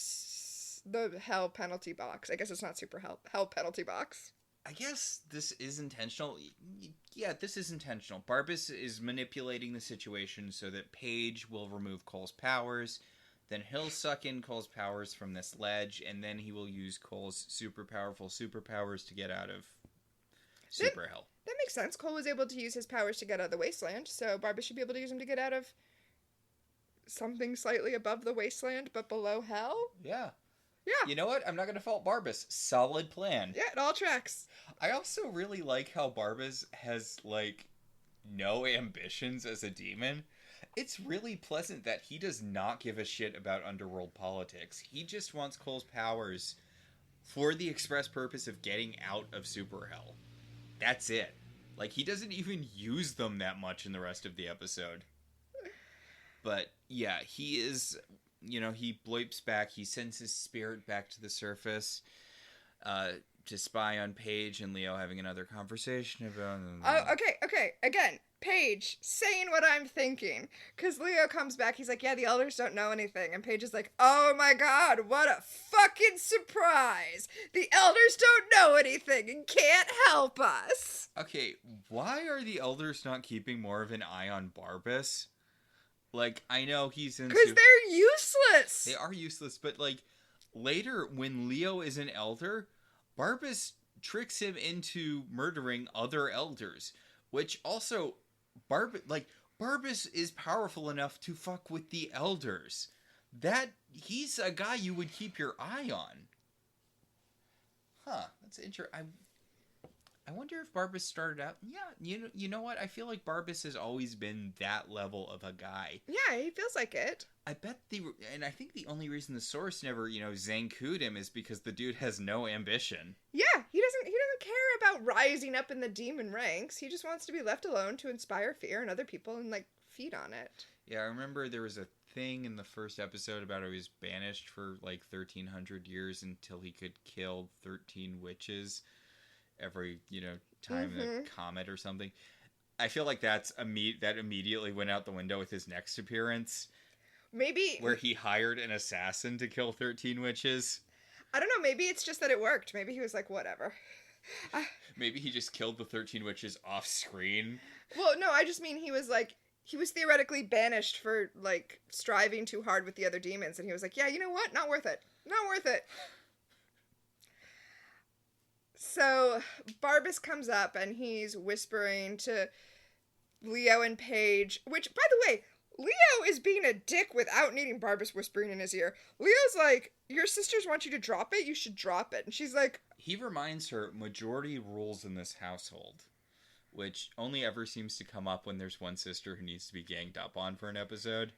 the hell penalty box. I guess it's not super hell penalty box. I guess this is intentional. Yeah, this is intentional. Barbas is manipulating the situation so that Paige will remove Cole's powers. Then he'll suck in Cole's powers from this ledge, and then he will use Cole's super powerful superpowers to get out of super hell. That makes sense. Cole was able to use his powers to get out of the wasteland, so Barbas should be able to use them to get out of something slightly above the wasteland, but below hell? Yeah. Yeah. You know what? I'm not going to fault Barbas. Solid plan. Yeah, it all tracks. I also really like how Barbas has, like, no ambitions as a demon. It's really pleasant that he does not give a shit about underworld politics. He just wants Cole's powers for the express purpose of getting out of super hell. That's it. Like, he doesn't even use them that much in the rest of the episode. But, yeah, he is... You know, he bleeps back. He sends his spirit back to the surface to spy on Paige and Leo having another conversation about... Oh, okay. Again, Paige saying what I'm thinking. Because Leo comes back. He's like, yeah, the elders don't know anything. And Paige is like, oh my god, what a fucking surprise. The elders don't know anything and can't help us. Okay, why are the elders not keeping more of an eye on Barbas? Like, I know he's into... Because they're useless! They are useless, but, like, later, when Leo is an elder, Barbas tricks him into murdering other elders. Which also, Barbas is powerful enough to fuck with the elders. He's a guy you would keep your eye on. Huh, that's interesting. I wonder if Barbas started out... Yeah, you know what? I feel like Barbas has always been that level of a guy. Yeah, he feels like it. I bet and I think the only reason the Source never, Zankooed him is because the dude has no ambition. Yeah, he doesn't care about rising up in the demon ranks. He just wants to be left alone to inspire fear in other people and, like, feed on it. Yeah, I remember there was a thing in the first episode about how he was banished for, like, 1,300 years until he could kill 13 witches every, time in a comet or something. I feel like that immediately went out the window with his next appearance. Maybe... Where he hired an assassin to kill 13 witches. I don't know, maybe it's just that it worked. Maybe he was like, whatever. Maybe he just killed the 13 witches off screen. Well, no, I just mean he was theoretically banished for, like, striving too hard with the other demons. And he was like, yeah, you know what? Not worth it. Not worth it. So, Barbas comes up and he's whispering to Leo and Paige, which, by the way, Leo is being a dick without needing Barbas whispering in his ear. Leo's like, your sisters want you to drop it, you should drop it. And she's like... He reminds her, majority rules in this household, which only ever seems to come up when there's one sister who needs to be ganged up on for an episode.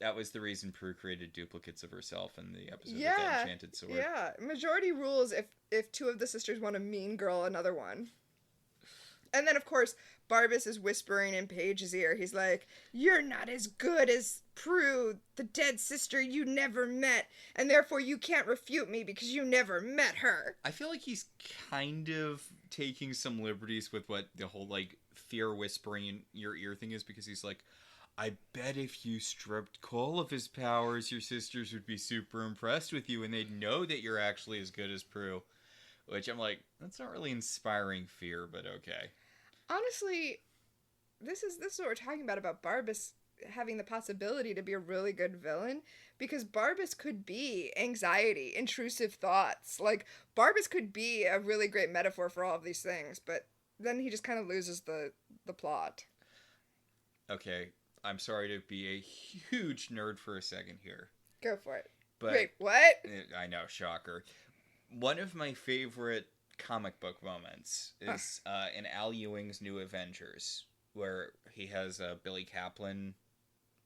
That was the reason Prue created duplicates of herself in the episode of that Enchanted Sword. Yeah, majority rules if two of the sisters want to mean girl another one. And then, of course, Barbas is whispering in Paige's ear. He's like, you're not as good as Prue, the dead sister you never met, and therefore you can't refute me because you never met her. I feel like he's kind of taking some liberties with what the whole, like, fear whispering in your ear thing is, because he's like, I bet if you stripped Cole of his powers, your sisters would be super impressed with you and they'd know that you're actually as good as Prue. Which I'm like, that's not really inspiring fear, but okay. Honestly, this is what we're talking about Barbas having the possibility to be a really good villain, because Barbas could be anxiety, intrusive thoughts. Like, Barbas could be a really great metaphor for all of these things, but then he just kind of loses the plot. Okay, I'm sorry to be a huge nerd for a second here. Go for it. But Wait, what? I know, shocker. One of my favorite comic book moments is in Al Ewing's New Avengers, where he has Billy Kaplan,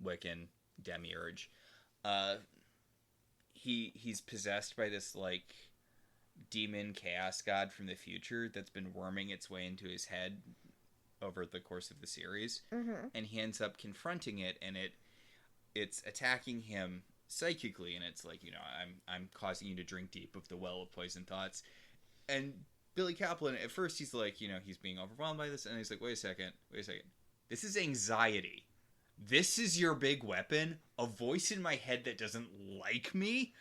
Wiccan, Demiurge. He's possessed by this like demon chaos god from the future that's been worming its way into his head over the course of the series, and he ends up confronting it, and it's attacking him psychically, and it's like, I'm causing you to drink deep of the well of poison thoughts. And Billy Kaplan, at first he's like, he's being overwhelmed by this, and he's like, wait a second, this is anxiety. This is your big weapon? A voice in my head that doesn't like me?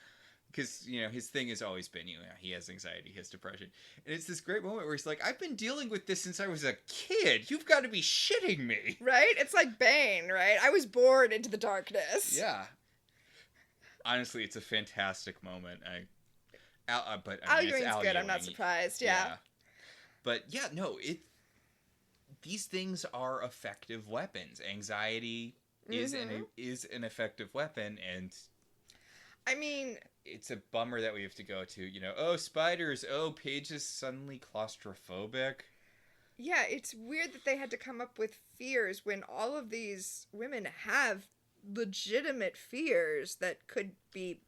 Because, his thing has always been, he has anxiety, he has depression. And it's this great moment where he's like, I've been dealing with this since I was a kid. You've got to be shitting me. Right? It's like Bane, right? I was born into the darkness. Yeah. Honestly, it's a fantastic moment. But Al it's Ewing's Al good. Ewing. I'm not surprised. Yeah. But yeah, no, these things are effective weapons. Anxiety is an effective weapon, and I mean, it's a bummer that we have to go to, oh, spiders, oh, Paige is suddenly claustrophobic. Yeah, it's weird that they had to come up with fears when all of these women have legitimate fears that could be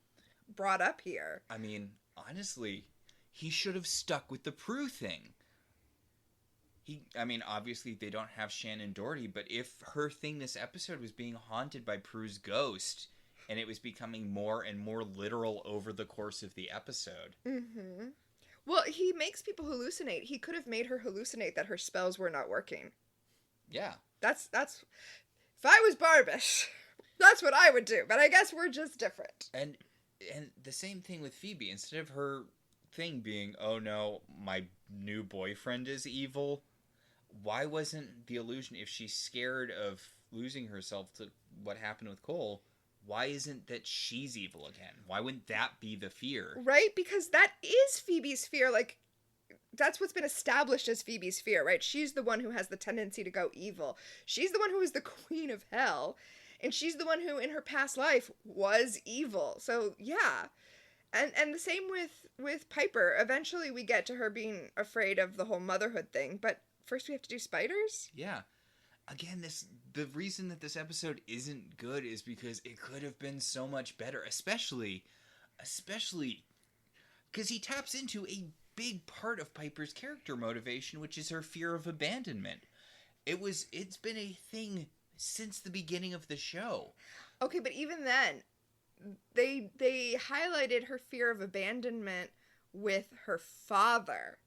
brought up here. I mean, honestly, he should have stuck with the Prue thing. Obviously they don't have Shannon Doherty, but if her thing this episode was being haunted by Prue's ghost, and it was becoming more and more literal over the course of the episode. Mm-hmm. Well, he makes people hallucinate. He could have made her hallucinate that her spells were not working. Yeah. That's if I was Barbas, that's what I would do. But I guess we're just different. And the same thing with Phoebe. Instead of her thing being, oh no, my new boyfriend is evil, why wasn't the illusion, if she's scared of losing herself to what happened with Cole, why isn't that she's evil again? Why wouldn't that be the fear? Right? Because that is Phoebe's fear. Like, that's what's been established as Phoebe's fear, right? She's the one who has the tendency to go evil. She's the one who is the queen of hell. And she's the one who, in her past life, was evil. So, yeah. And the same with Piper. Eventually we get to her being afraid of the whole motherhood thing. But first we have to do spiders? Yeah. Again, the reason that this episode isn't good is because it could have been so much better. Especially because he taps into a big part of Piper's character motivation, which is her fear of abandonment. It's been a thing since the beginning of the show. Okay, but even then, they highlighted her fear of abandonment with her father.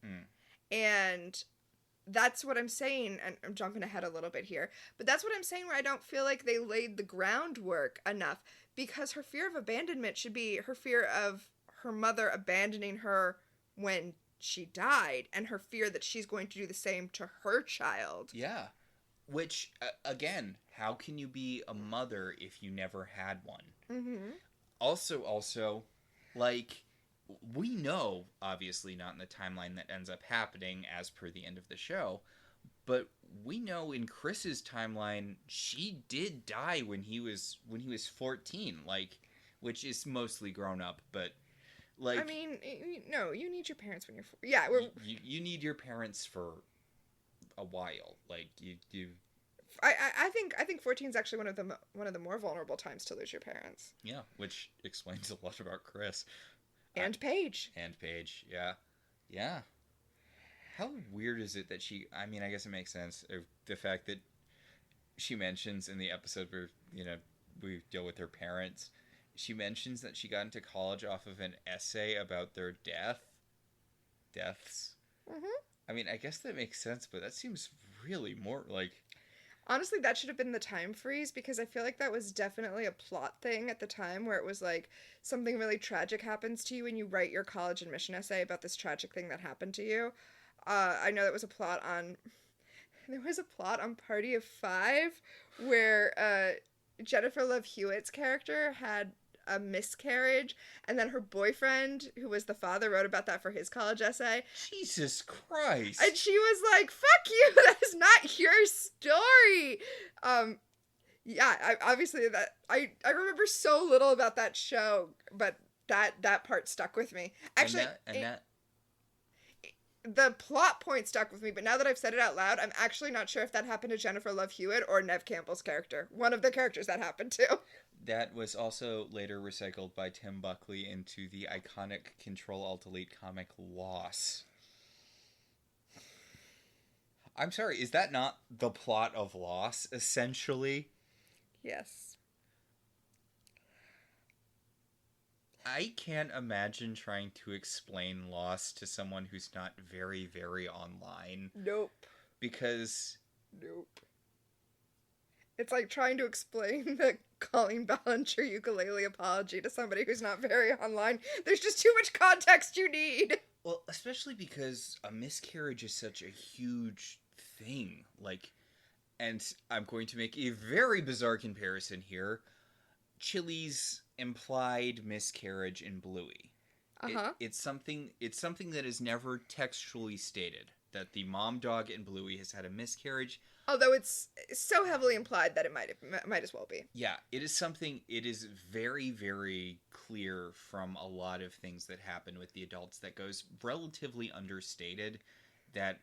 And that's what I'm saying, and I'm jumping ahead a little bit here, but that's what I'm saying, where I don't feel like they laid the groundwork enough, because her fear of abandonment should be her fear of her mother abandoning her when she died, and her fear that she's going to do the same to her child. Yeah. Which, again, how can you be a mother if you never had one? Mm-hmm. Also, like, we know, obviously not in the timeline that ends up happening as per the end of the show, but we know in Chris's timeline, she did die when he was 14, like, which is mostly grown up, but, like... I mean, no, you need your parents when you're... Yeah, you need your parents for a while. Like, you... I think 14 is actually one of the more vulnerable times to lose your parents. Yeah, which explains a lot about Chris. And Paige. Yeah. Yeah. How weird is it that she... I mean, I guess it makes sense. The fact that she mentions in the episode where, we deal with her parents, she mentions that she got into college off of an essay about their deaths. Mm-hmm. I mean, I guess that makes sense, but that seems really more like... Honestly, that should have been the time freeze because I feel like that was definitely a plot thing at the time where it was like something really tragic happens to you and you write your college admission essay about this tragic thing that happened to you. I know that was a plot on. There was a plot on Party of Five where Jennifer Love Hewitt's character had a miscarriage, and then her boyfriend, who was the father, wrote about that for his college essay. Jesus Christ. And she was like, "Fuck you! That is not your story." Yeah, obviously I remember so little about that show, but that part stuck with me. Actually, the plot point stuck with me, but now that I've said it out loud, I'm actually not sure if that happened to Jennifer Love Hewitt or Nev Campbell's character. One of the characters that happened to. That was also later recycled by Tim Buckley into the iconic Control-Alt-Delete comic Loss. I'm sorry, is that not the plot of Loss, essentially? Yes. I can't imagine trying to explain Loss to someone who's not very, very online. Nope. Because... Nope. It's like trying to explain the Colleen Ballinger ukulele apology to somebody who's not very online. There's just too much context you need. Well, especially because a miscarriage is such a huge thing. Like, and I'm going to make a very bizarre comparison here. Chili's implied miscarriage in Bluey. Uh-huh. It's something that is never textually stated. That the mom dog in Bluey has had a miscarriage. Although it's so heavily implied that it might as well be. Yeah, it is very, very clear from a lot of things that happen with the adults that goes relatively understated that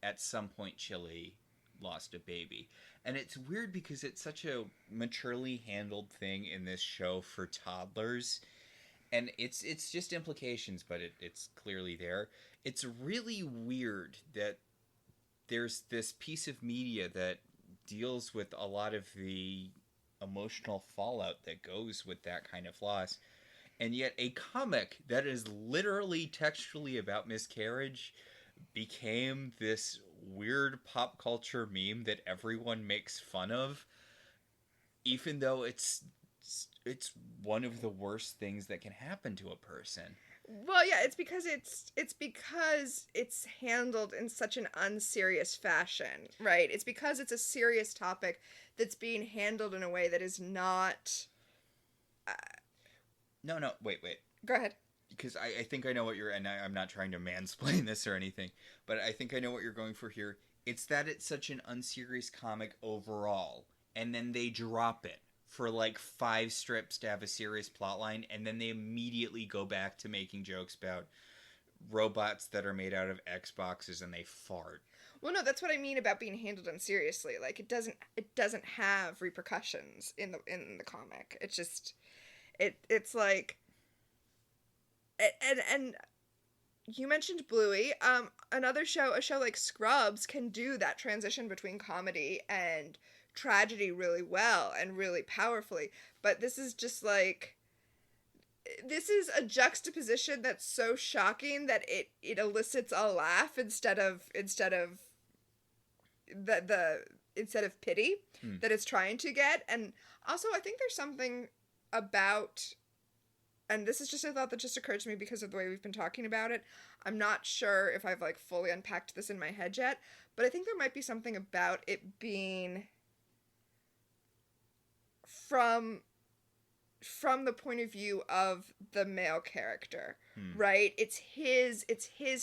at some point Chili lost a baby. And it's weird because it's such a maturely handled thing in this show for toddlers. And it's just implications, but it's clearly there. It's really weird that there's this piece of media that deals with a lot of the emotional fallout that goes with that kind of loss. And yet a comic that is literally textually about miscarriage became this weird pop culture meme that everyone makes fun of, even though it's one of the worst things that can happen to a person. Well, yeah, it's because it's handled in such an unserious fashion, right? It's because it's a serious topic that's being handled in a way that is not... No, wait. Go ahead. Because I think I know what you're... And I'm not trying to mansplain this or anything, but I think I know what you're going for here. It's that it's such an unserious comic overall, and then they drop it for like 5 strips to have a serious plotline, and then they immediately go back to making jokes about robots that are made out of Xboxes and they fart. Well, no, that's what I mean about being handled unseriously. Like it doesn't have repercussions in the comic. It's just it's like and you mentioned Bluey. A show like Scrubs can do that transition between comedy and tragedy really well and really powerfully, but this is a juxtaposition that's so shocking that it elicits a laugh instead of pity that it's trying to get. And also I think there's something about, and this is just a thought that just occurred to me because of the way we've been talking about it. I'm not sure if I've like fully unpacked this in my head yet, but I think there might be something about it being from the point of view of the male character, right? It's his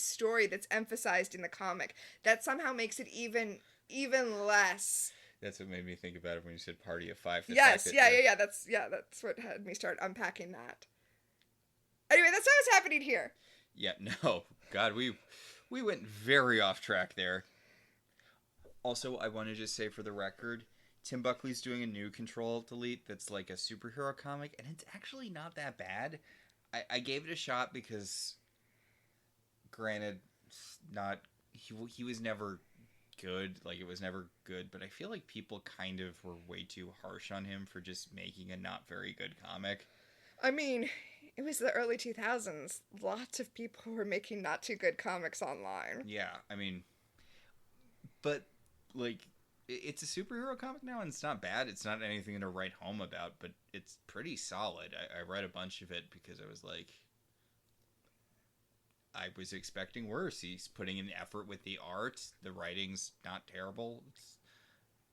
story that's emphasized in the comic that somehow makes it even less. That's what made me think about it when you said Party of Five. Yes, yeah. That's what had me start unpacking that. Anyway, that's not what's happening here. Yeah, no. God, we went very off track there. Also, I want to just say for the record, Tim Buckley's doing a new Control-Delete that's like a superhero comic, and it's actually not that bad. I gave it a shot because, granted, he was never good. Like, it was never good, but I feel like people kind of were way too harsh on him for just making a not very good comic. I mean, it was the early 2000s. Lots of people were making not too good comics online. Yeah, I mean, but, like, it's a superhero comic now, and it's not bad. It's not anything to write home about, but it's pretty solid. I read a bunch of it because I was like, I was expecting worse. He's putting in effort with the art. The writing's not terrible.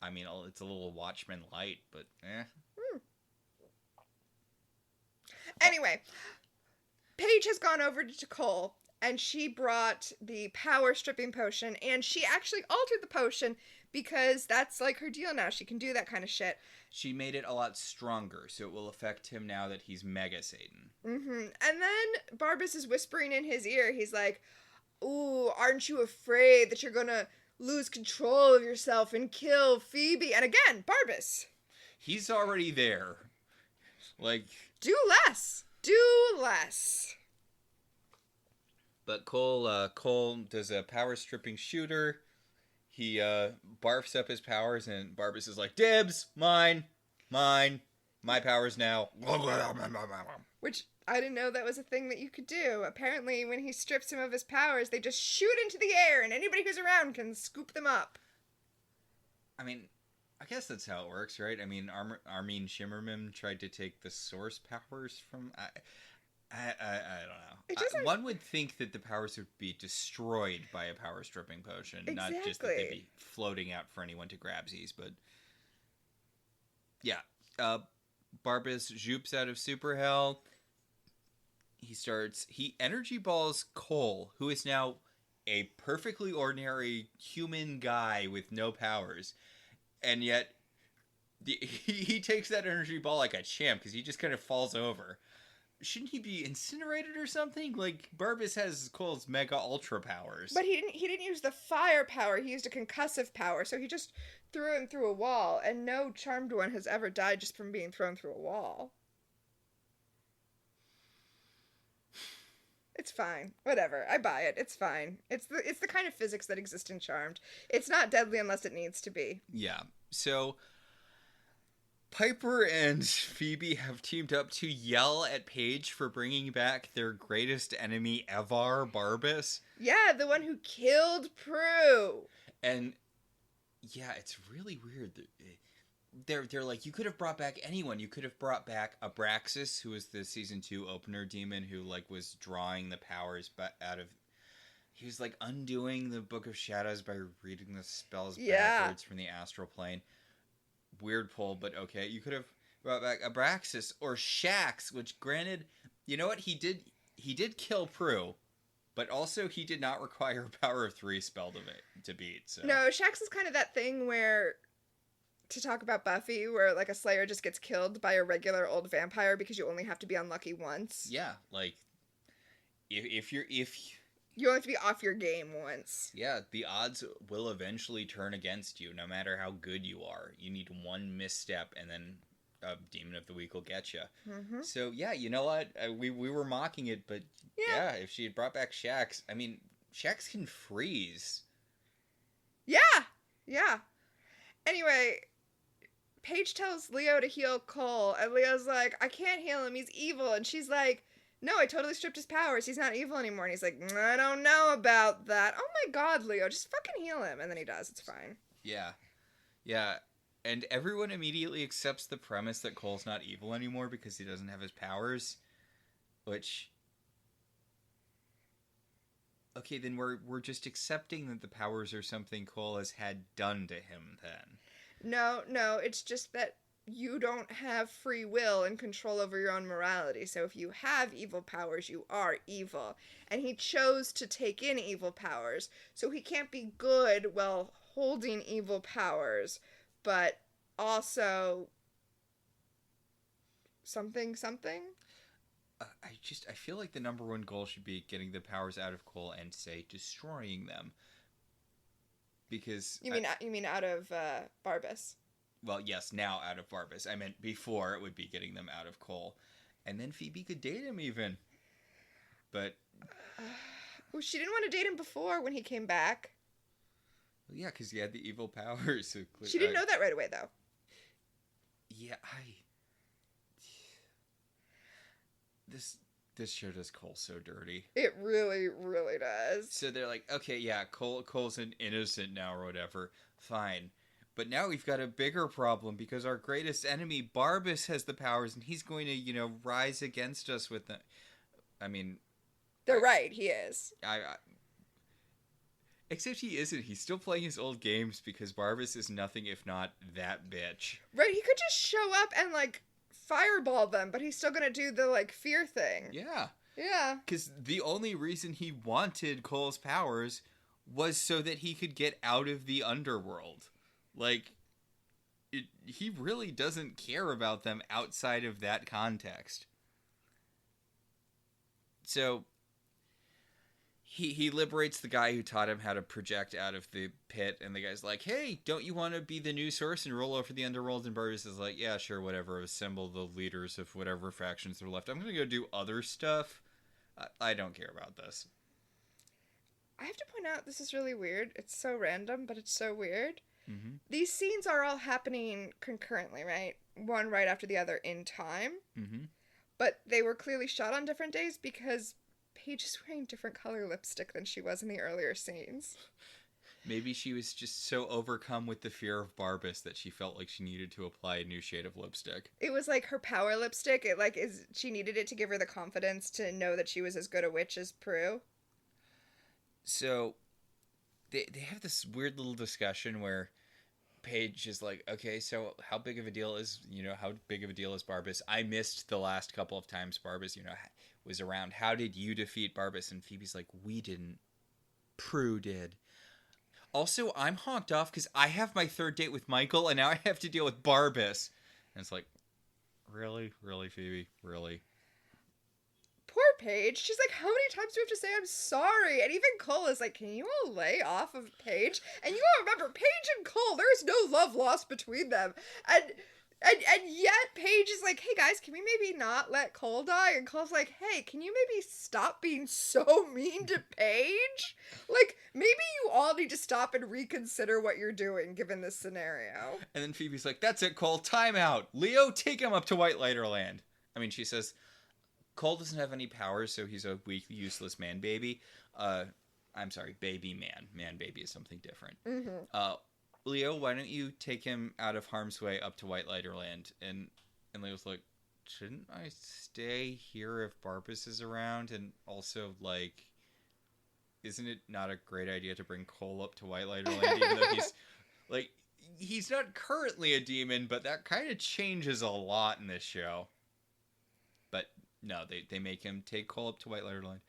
It's a little Watchmen light, but eh. Anyway, Paige has gone over to Cole, and she brought the power stripping potion, and she actually altered the potion because that's like her deal now. She can do that kind of shit. She made it a lot stronger, so it will affect him now that he's Mega Satan. Mm-hmm. And then Barbas is whispering in his ear. He's like, "Ooh, aren't you afraid that you're gonna lose control of yourself and kill Phoebe?" And again, Barbas. He's already there. Like... Do less. Do less. But Cole does a power stripping shooter. He barfs up his powers, and Barbas is like, "Dibs, mine, my powers now." Which I didn't know that was a thing that you could do. Apparently, when he strips him of his powers, they just shoot into the air, and anybody who's around can scoop them up. I mean, I guess that's how it works, right? I mean, Armin Shimmerman tried to take the source powers from... I don't know. One would think that the powers would be destroyed by a power stripping potion, not just that they'd be floating out for anyone to grabsies, but... Yeah. Barbas zoops out of Super Hell. He energy balls Cole, who is now a perfectly ordinary human guy with no powers. And yet, he takes that energy ball like a champ, because he just kind of falls over. Shouldn't he be incinerated or something? Like, Barbas has Cole's mega ultra powers. But he didn't use the fire power, he used a concussive power, so he just threw him through a wall, and no charmed one has ever died just from being thrown through a wall. It's fine. Whatever. I buy it. It's fine. It's the kind of physics that exist in Charmed. It's not deadly unless it needs to be. Yeah. So Piper and Phoebe have teamed up to yell at Paige for bringing back their greatest enemy ever, Barbas. Yeah, the one who killed Prue. And yeah, it's really weird. They're like, you could have brought back anyone. You could have brought back Abraxas, who was the season 2 opener demon who like was drawing the powers out of... He was like undoing the Book of Shadows by reading the spells backwards from the astral plane. Weird pull, but okay. You could have brought back Abraxas or Shax, which granted, you know what? He did kill Prue, but also he did not require a Power of 3 spell to beat. So. No, Shax is kind of that thing where... To talk about Buffy, where like a Slayer just gets killed by a regular old vampire because you only have to be unlucky once. Yeah, like if you only have to be off your game once. Yeah, the odds will eventually turn against you, no matter how good you are. You need one misstep, and then a Demon of the Week will get you. Mm-hmm. So yeah, you know what? We were mocking it, but yeah, if she had brought back Shax, I mean, Shax can freeze. Yeah. Anyway. Paige tells Leo to heal Cole, and Leo's like, "I can't heal him, he's evil." And she's like, "No, I totally stripped his powers, he's not evil anymore." And he's like, "I don't know about that." Oh my god, Leo, just fucking heal him. And then he does, it's fine. Yeah. And everyone immediately accepts the premise that Cole's not evil anymore because he doesn't have his powers, which... Okay, then we're just accepting that the powers are something Cole has had done to him, then. No, it's just that you don't have free will and control over your own morality. So if you have evil powers, you are evil. And he chose to take in evil powers. So he can't be good while holding evil powers, but also something. I feel like the number one goal should be getting the powers out of Cole and, say, destroying them. Because... You mean out of Barbas? Well, yes, now out of Barbas. I meant before it would be getting them out of Cole. And then Phoebe could date him even. But... Well, she didn't want to date him before when he came back. Well, yeah, because he had the evil powers. So she didn't know that right away, though. Yeah, This show does Cole so dirty. It really, really does. So they're like, okay, yeah, Cole's an innocent now or whatever. Fine. But now we've got a bigger problem because our greatest enemy, Barbas, has the powers, and he's going to, rise against us with them. I mean... They're right, he is. Except he isn't. He's still playing his old games because Barbas is nothing if not that bitch. Right, he could just show up and, fireball them, but he's still gonna do the, fear thing. Yeah. Yeah. Because the only reason he wanted Cole's powers was so that he could get out of the underworld. He really doesn't care about them outside of that context. So... He liberates the guy who taught him how to project out of the pit, and the guy's like, hey, don't you want to be the new source and roll over the underworld? And Barbas is like, yeah, sure, whatever. Assemble the leaders of whatever factions are left. I'm going to go do other stuff. I don't care about this. I have to point out, this is really weird. It's so random, but it's so weird. Mm-hmm. These scenes are all happening concurrently, right? One right after the other in time. Mm-hmm. But they were clearly shot on different days because... Paige is wearing different color lipstick than she was in the earlier scenes. Maybe she was just so overcome with the fear of Barbas that she felt like she needed to apply a new shade of lipstick. It was like her power lipstick. She needed it to give her the confidence to know that she was as good a witch as Prue. So, they have this weird little discussion where Paige is like, okay, so how big of a deal is Barbas? I missed the last couple of times Barbas, was around. How did you defeat Barbas? And Phoebe's like, we didn't. Prue did. Also, I'm honked off because I have my third date with Michael, and now I have to deal with Barbas. And it's like, really? Really, Phoebe? Really? Poor Paige. She's like, how many times do we have to say I'm sorry? And even Cole is like, can you all lay off of Paige? And you all remember, Paige and Cole, there is no love lost between them. And yet Paige is like, hey guys, can we maybe not let Cole die? And Cole's like, hey, can you maybe stop being so mean to Paige? Maybe you all need to stop and reconsider what you're doing given this scenario. And then Phoebe's like, that's it, Cole, time out. Leo, take him up to White Lighter Land. I mean, she says, Cole doesn't have any powers, so he's a weak, useless man baby. I'm sorry, baby man. Man baby is something different. Mm-hmm. Leo, why don't you take him out of harm's way up to White Lighter Land? And Leo's like, shouldn't I stay here if Barbas is around? And also, isn't it not a great idea to bring Cole up to White Lighter Land? Even though he's not currently a demon, but that kind of changes a lot in this show. But no, they make him take Cole up to White Lighter Land.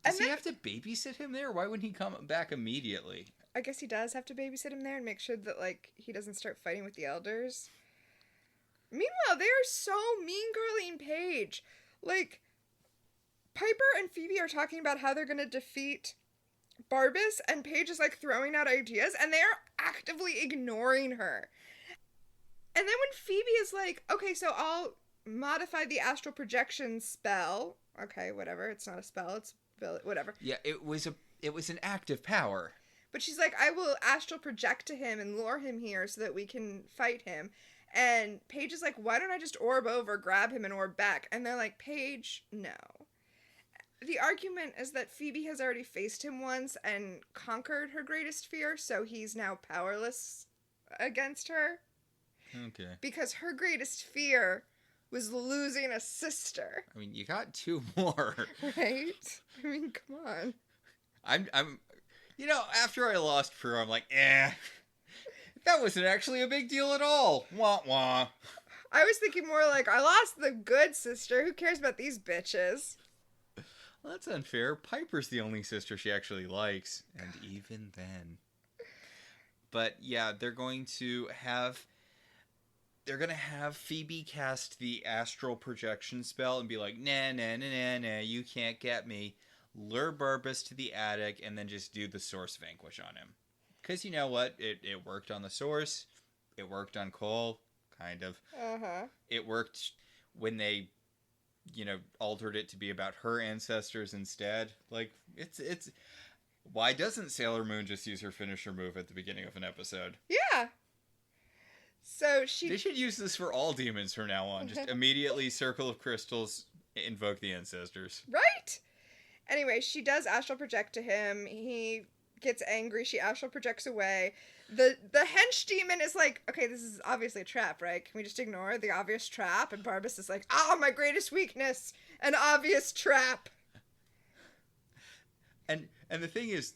Does he have to babysit him there? Why wouldn't he come back immediately? I guess he does have to babysit him there and make sure that, he doesn't start fighting with the elders. Meanwhile, they are so mean-girling Paige. Piper and Phoebe are talking about how they're going to defeat Barbas, and Paige is, throwing out ideas, and they are actively ignoring her. And then when Phoebe is like, okay, so I'll modify the astral projection spell. Okay, whatever. It's not a spell. It's whatever. Yeah, it was an active power. But she's like, I will astral project to him and lure him here so that we can fight him. And Paige is like, why don't I just orb over, grab him, and orb back? And they're like, Paige, no. The argument is that Phoebe has already faced him once and conquered her greatest fear, so he's now powerless against her. Okay. Because her greatest fear was losing a sister. I mean, you got two more. Right? I mean, come on. I'm after I lost Prue, I'm like, that wasn't actually a big deal at all. Wah, wah. I was thinking more like, I lost the good sister. Who cares about these bitches? Well, that's unfair. Piper's the only sister she actually likes. And even then. But yeah, they're going to have Phoebe cast the astral projection spell and be like, nah, you can't get me. Lure Barbas to the attic and then just do the Source Vanquish on him. Because you know what? It worked on the Source. It worked on Cole. Kind of. Uh-huh. It worked when they, altered it to be about her ancestors instead. It's... Why doesn't Sailor Moon just use her finisher move at the beginning of an episode? Yeah. So They should use this for all demons from now on. Just immediately Circle of Crystals, invoke the ancestors. Right? Anyway, she does astral project to him. He gets angry. She astral projects away. The hench demon is like, okay, this is obviously a trap, right? Can we just ignore the obvious trap? And Barbas is like, my greatest weakness, an obvious trap. And the thing is,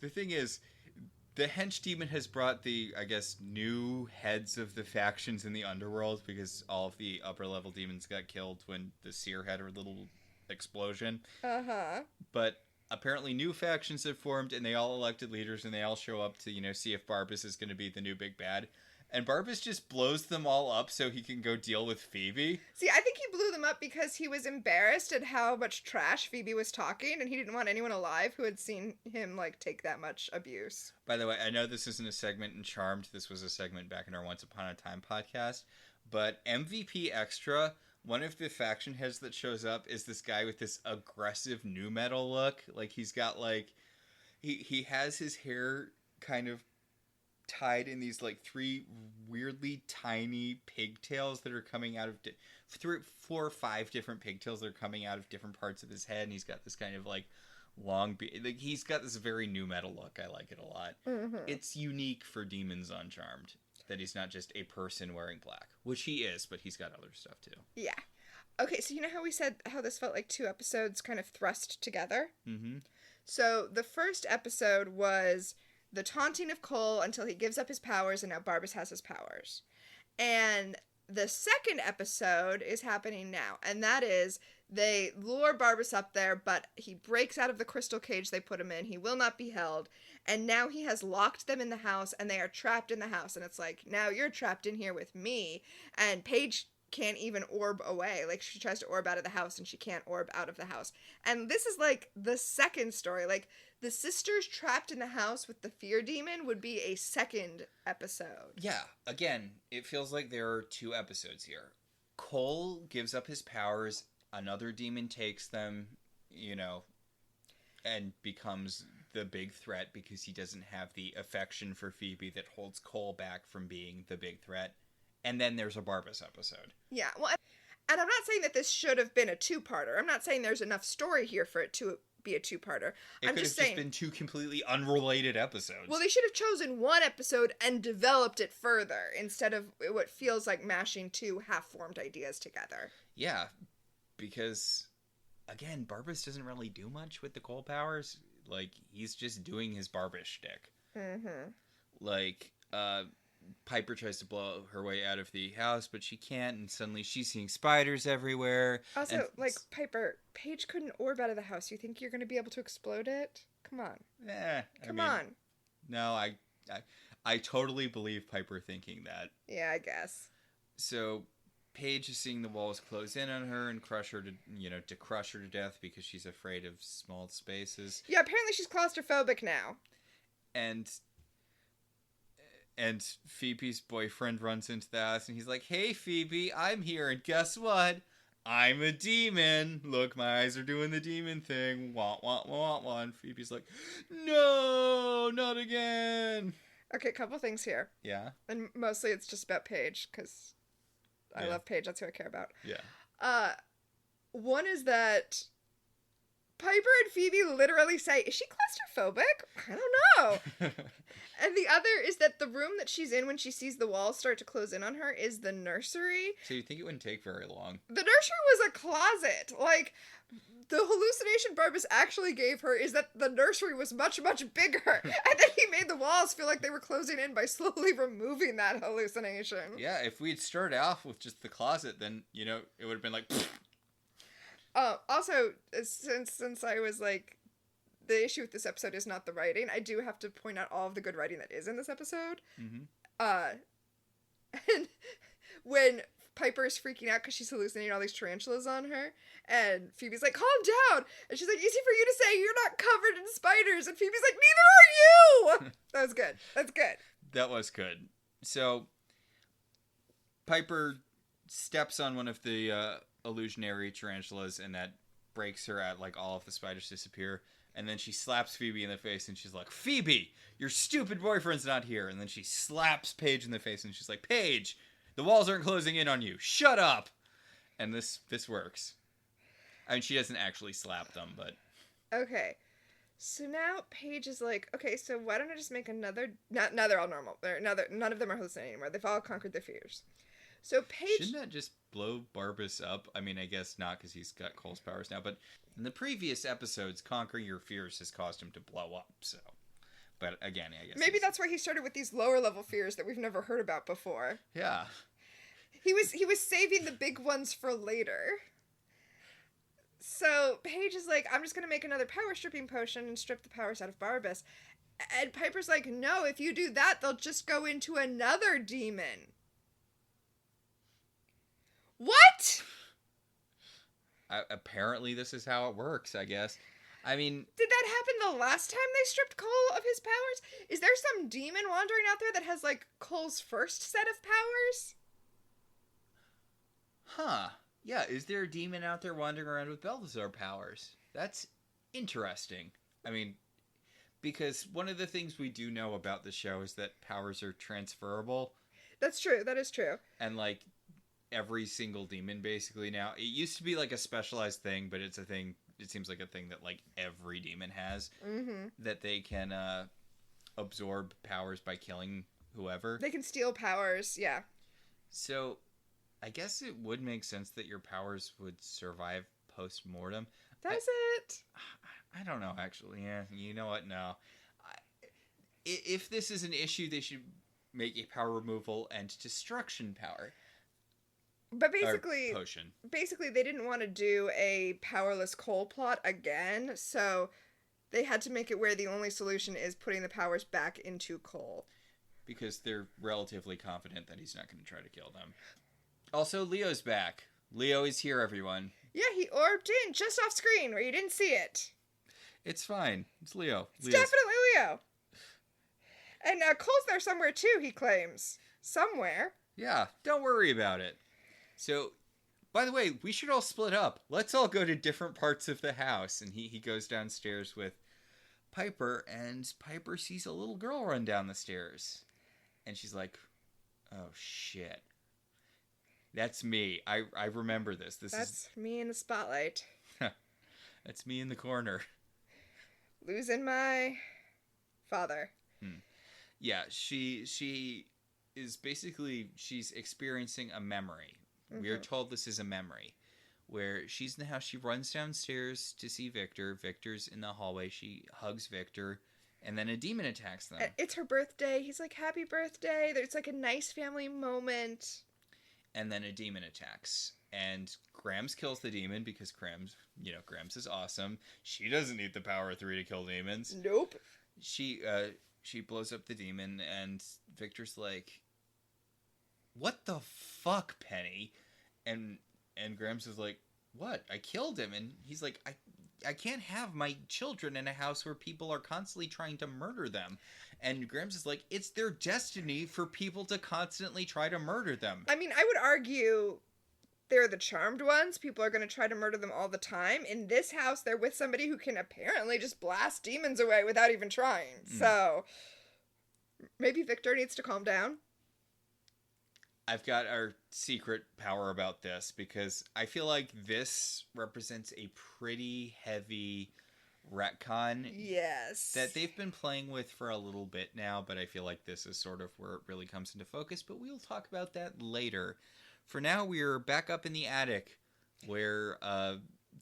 the hench demon has brought the, I guess, new heads of the factions in the underworld, because all of the upper level demons got killed when the seer had her little explosion. But apparently new factions have formed, and they all elected leaders, and they all show up to, see if Barbas is going to be the new big bad. And Barbas just blows them all up so he can go deal with Phoebe. See, I think he blew them up because he was embarrassed at how much trash Phoebe was talking, and he didn't want anyone alive who had seen him, take that much abuse. By the way, I know this isn't a segment in Charmed. This was a segment back in our Once Upon a Time podcast. But MVP Extra, one of the faction heads that shows up is this guy with this aggressive nu metal look. He's got, he has his hair kind of tied in these 3 weirdly tiny pigtails that are coming out of 4 or 5 different pigtails that are coming out of different parts of his head, and he's got this kind of long he's got this very nu metal look. I like it a lot. It's unique for Demons on Charmed that he's not just a person wearing black, which he is, but he's got other stuff too. Yeah. Okay, so you know how we said how this felt like 2 episodes kind of thrust together? So the first episode was the taunting of Cole until he gives up his powers, and now Barbas has his powers. And the second episode is happening now, and that is they lure Barbas up there, but he breaks out of the crystal cage they put him in. He will not be held, and now he has locked them in the house, and they are trapped in the house. And it's like, now you're trapped in here with me, and Paige can't even orb away. She tries to orb out of the house, and she can't orb out of the house. And this is the second story. The sisters trapped in the house with the fear demon would be a second episode. Yeah, again, it feels like there are 2 episodes here. Cole gives up his powers, another demon takes them, and becomes the big threat because he doesn't have the affection for Phoebe that holds Cole back from being the big threat. And then there's a Barbas episode. Yeah, well, and I'm not saying that this should have been a 2-parter. I'm not saying there's enough story here for it to be a 2-parter. I'm just saying, been 2 completely unrelated episodes. Well, they should have chosen 1 episode and developed it further instead of what feels like mashing 2 half-formed ideas together. Yeah, because, again, Barbas doesn't really do much with the Cole powers. He's just doing his Barbas shtick. Piper tries to blow her way out of the house, but she can't, and suddenly she's seeing spiders everywhere. Also, Piper, Paige couldn't orb out of the house. You think you're going to be able to explode it? Come on. Come on. No, I totally believe Piper thinking that. Yeah, I guess. So, Paige is seeing the walls close in on her and crush her to crush her to death because she's afraid of small spaces. Yeah, apparently she's claustrophobic now. And Phoebe's boyfriend runs into the house, and he's like, "Hey, Phoebe, I'm here, and guess what? I'm a demon. Look, my eyes are doing the demon thing. Wah, wah, wah, wah." And Phoebe's like, "No, not again." Okay, couple things here. Yeah? And mostly it's just about Paige, because I love Paige. That's who I care about. Yeah. One is that Piper and Phoebe literally say, "Is she claustrophobic? I don't know." And the other is that the room that she's in when she sees the walls start to close in on her is the nursery. So you think it wouldn't take very long? The nursery was a closet. The hallucination Barbas actually gave her is that the nursery was much, much bigger. And then he made the walls feel like they were closing in by slowly removing that hallucination. Yeah, if we'd started off with just the closet, then, it would have been like... Also, since I was the issue with this episode is not the writing, I do have to point out all of the good writing that is in this episode. And when Piper is freaking out because she's hallucinating all these tarantulas on her, and Phoebe's like, "Calm down," and she's like, "Easy for you to say, you're not covered in spiders," and Phoebe's like, "Neither are you." That was good. That's good. That was good. So Piper steps on one of the illusionary tarantulas, and that breaks her out. All of the spiders disappear. And then she slaps Phoebe in the face, and she's like, "Phoebe, your stupid boyfriend's not here." And then she slaps Paige in the face, and she's like, "Paige, the walls aren't closing in on you. Shut up." And this works. I mean, she doesn't actually slap them, but... Okay. So now Paige is like, okay, so why don't I just make another? Now they're all normal. None of them are hallucinating anymore. They've all conquered their fears. So Paige, Shouldn't that just blow Barbas up? I mean, I guess not because he's got Cole's powers now, but in the previous episodes, conquering your fears has caused him to blow up, so. But again, I guess. maybe that's why he started with these lower level fears that we've never heard about before. Yeah. He was saving the big ones for later. So Paige is like, I'm just gonna make another power stripping potion and strip the powers out of Barbas. And Piper's like, no, if you do that, they'll just go into another demon. What? Apparently, this is how it works, I guess. I mean... Did that happen the last time they stripped Cole of his powers? Is there some demon wandering out there that has, like, Cole's first set of powers? Huh. Yeah, is there a demon out there wandering around with Balthazar powers? That's interesting. I mean, because one of the things we do know about the show is that powers are transferable. That's true. That is true. And, like, every single demon basically now. It used to be like a specialized thing, but it's a thing. It seems like a thing that like every demon has, that they can absorb powers by killing whoever. They can steal powers. Yeah. So, I guess it would make sense that your powers would survive post-mortem. Does it? I don't know, actually. Yeah, you know what? No. If this is an issue, they should make a power removal and destruction power. But basically, potion. Basically, they didn't want to do a powerless Cole plot again, so they had to make it where the only solution is putting the powers back into Cole. Because they're relatively confident that he's not going to try to kill them. Also, Leo's back. Leo is here, everyone. Yeah, he orbed in just off screen where you didn't see it. It's fine. It's Leo. It's definitely Leo. And Cole's there somewhere too, he claims. Somewhere. Yeah, don't worry about it. So, by the way, we should all split up. Let's all go to different parts of the house. And he goes downstairs with Piper, and Piper sees a little girl run down the stairs. And she's like, oh, shit. That's me. I remember this. That's me in the spotlight. That's me in the corner. Losing my father. Yeah, she is basically, she's experiencing a memory. We are told this is a memory. Where she's in the house, she runs downstairs to see Victor. Victor's in the hallway. She hugs Victor. And then a demon attacks them. It's her birthday. He's like, happy birthday. There's like a nice family moment. And then a demon attacks. And Grams kills the demon because Grams is awesome. She doesn't need the power of 3 to kill demons. Nope. She blows up the demon, and Victor's like, what the fuck, Penny? And Grams is like, what? I killed him. And he's like, I can't have my children in a house where people are constantly trying to murder them. And Grams is like, it's their destiny for people to constantly try to murder them. I mean, I would argue they're the charmed ones. People are going to try to murder them all the time. In this house, they're with somebody who can apparently just blast demons away without even trying. So maybe Victor needs to calm down. I've got our secret power about this because I feel like this represents a pretty heavy retcon. Yes. That they've been playing with for a little bit now, but I feel like this is sort of where it really comes into focus, but we'll talk about that later. For now, we're back up in the attic where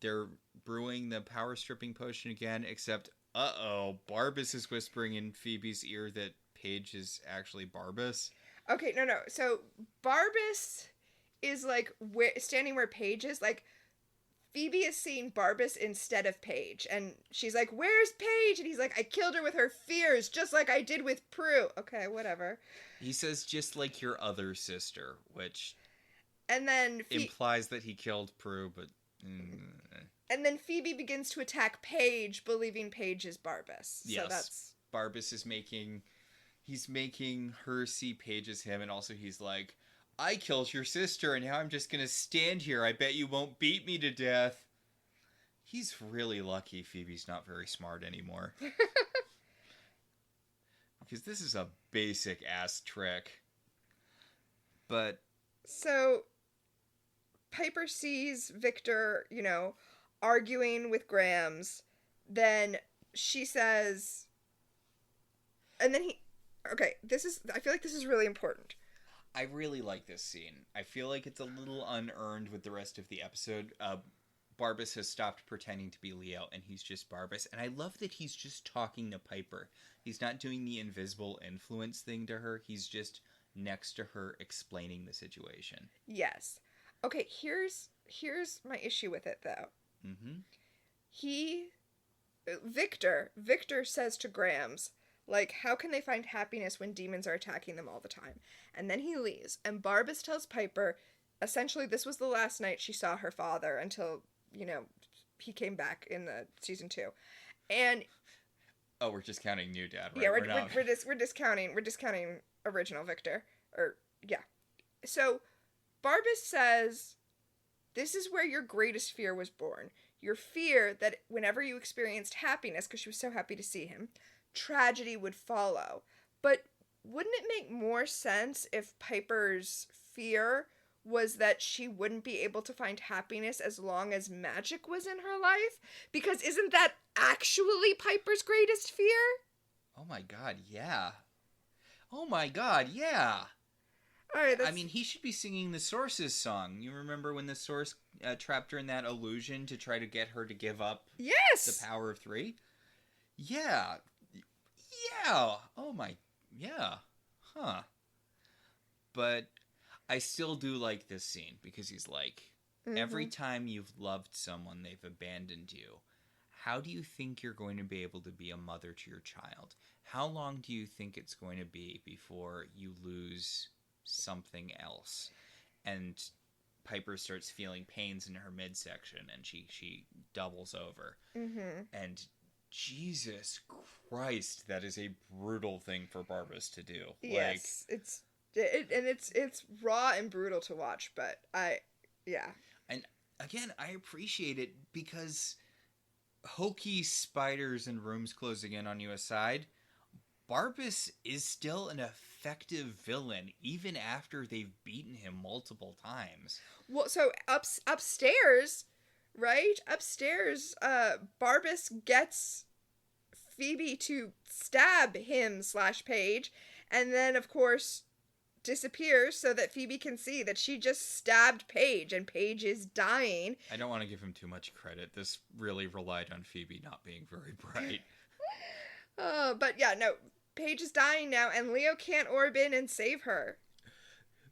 they're brewing the power stripping potion again, except, Barbas is whispering in Phoebe's ear that Paige is actually Barbas. Okay, no. So Barbas is like standing where Paige is. Like Phoebe is seeing Barbas instead of Paige, and she's like, "Where's Paige?" And he's like, "I killed her with her fears, just like I did with Prue." Okay, whatever. He says, "Just like your other sister," which and then implies that he killed Prue, but. And then Phoebe begins to attack Paige, believing Paige is Barbas. Yes, so that's Barbas is making. He's making her see Paige as him, and also he's like, I killed your sister, and now I'm just gonna stand here. I bet you won't beat me to death. He's really lucky Phoebe's not very smart anymore. Because this is a basic ass trick. But... So, Piper sees Victor, arguing with Grams. Then she says, and then okay, I feel like this is really important. I really like this scene. I feel like it's a little unearned with the rest of the episode. Barbas has stopped pretending to be Leo, and he's just Barbas. And I love that he's just talking to Piper. He's not doing the invisible influence thing to her. He's just next to her explaining the situation. Yes. Okay, here's my issue with it, though. Mm-hmm. Victor says to Grams, like, how can they find happiness when demons are attacking them all the time? And then he leaves, and Barbas tells Piper, essentially, this was the last night she saw her father until, he came back in the season 2. And oh, we're just counting new dad, right? Yeah, we're discounting original Victor. So Barbas says, this is where your greatest fear was born. Your fear that whenever you experienced happiness, because she was so happy to see him, tragedy would follow. But wouldn't it make more sense if Piper's fear was that she wouldn't be able to find happiness as long as magic was in her life? Because isn't that actually Piper's greatest fear? Oh my god, yeah. Oh my god, yeah. All right, I mean, he should be singing the Source's song. You remember when the Source trapped her in that illusion to try to get her to give up the power of 3? Yeah. Yeah. Oh my, yeah. Huh. But I still do like this scene because he's like, every time you've loved someone, they've abandoned you. How do you think you're going to be able to be a mother to your child? How long do you think it's going to be before you lose something else? And Piper starts feeling pains in her midsection, and she doubles over. And Jesus Christ, that is a brutal thing for Barbas to do. Yes, it's raw and brutal to watch, but And again, I appreciate it because hokey spiders and rooms closing in on you aside, Barbas is still an effective villain even after they've beaten him multiple times. Well, so upstairs, right? Upstairs, Barbas gets Phoebe to stab him / Paige, and then of course disappears so that Phoebe can see that she just stabbed Paige and Paige is dying. I don't want to give him too much credit. This really relied on Phoebe not being very bright. But yeah, no, Paige is dying now and Leo can't orb in and save her.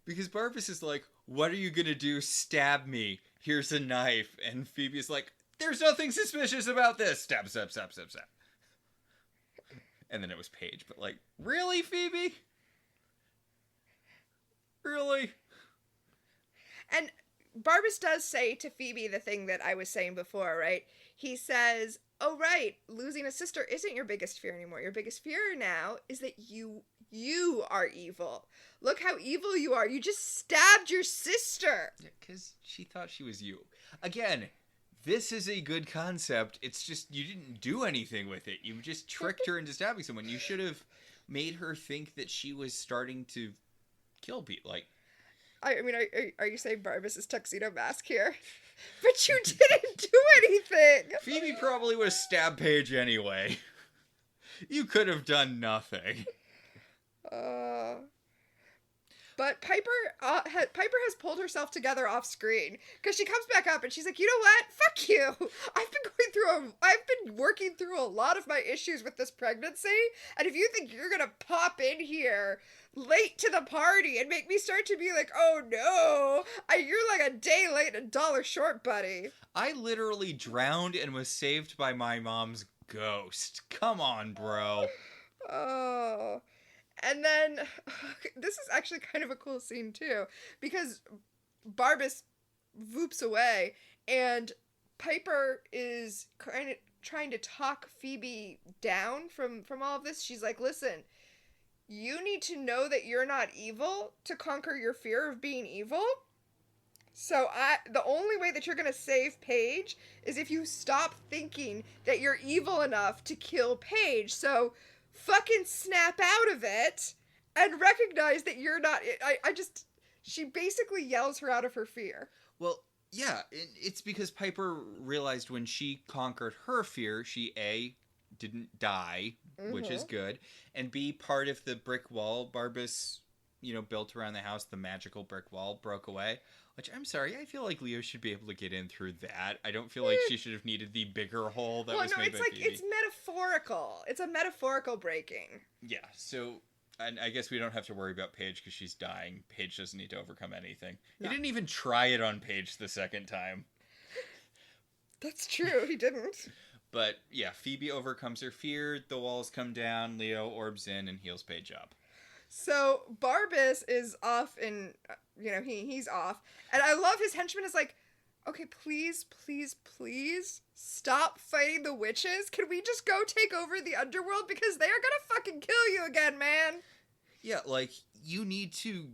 Because Barbas is like, what are you gonna do? Stab me. Here's a knife. And Phoebe's like, there's nothing suspicious about this. Stab, stab, stab, stab, stab. And then it was Paige, but like, really, Phoebe? Really? And Barbas does say to Phoebe the thing that I was saying before, right? He says, oh, right, losing a sister isn't your biggest fear anymore. Your biggest fear now is that you are evil. Look how evil you are. You just stabbed your sister. Yeah, because she thought she was you. Again, this is a good concept. It's just you didn't do anything with it. You just tricked her into stabbing someone. You should have made her think that she was starting to kill Pete. Like, I mean, are you saying Barbas' tuxedo mask here? But you didn't do anything. Phoebe probably would have stabbed Paige anyway. You could have done nothing. But Piper has pulled herself together off screen because she comes back up and she's like, you know what? Fuck you. I've been working through a lot of my issues with this pregnancy, and if you think you're gonna pop in here late to the party and make me start to be like, oh no, you're like a day late and $1 short, buddy. I literally drowned and was saved by my mom's ghost. Come on, bro. Oh. And then, this is actually kind of a cool scene, too, because Barbas voops away, and Piper is kind of trying to talk Phoebe down from all of this. She's like, listen, you need to know that you're not evil to conquer your fear of being evil. So the only way that you're going to save Paige is if you stop thinking that you're evil enough to kill Paige. So fucking snap out of it and recognize that you're not. She basically yells her out of her fear. Well, yeah, it's because Piper realized when she conquered her fear, she A, didn't die, which is good, and B, part of the brick wall Barbas, built around the house, the magical brick wall, broke away. Which, I'm sorry, I feel like Leo should be able to get in through that. I don't feel like she should have needed the bigger hole that was made by Phoebe. It's metaphorical. It's a metaphorical breaking. Yeah, so... And I guess we don't have to worry about Paige because she's dying. Paige doesn't need to overcome anything. No. He didn't even try it on Paige the second time. That's true, he didn't. But, yeah, Phoebe overcomes her fear, the walls come down, Leo orbs in and heals Paige up. So, Barbas is off in, he's off. And I love his henchman is like, okay, please, please, please stop fighting the witches. Can we just go take over the underworld? Because they are gonna fucking kill you again, man. Yeah, like, you need to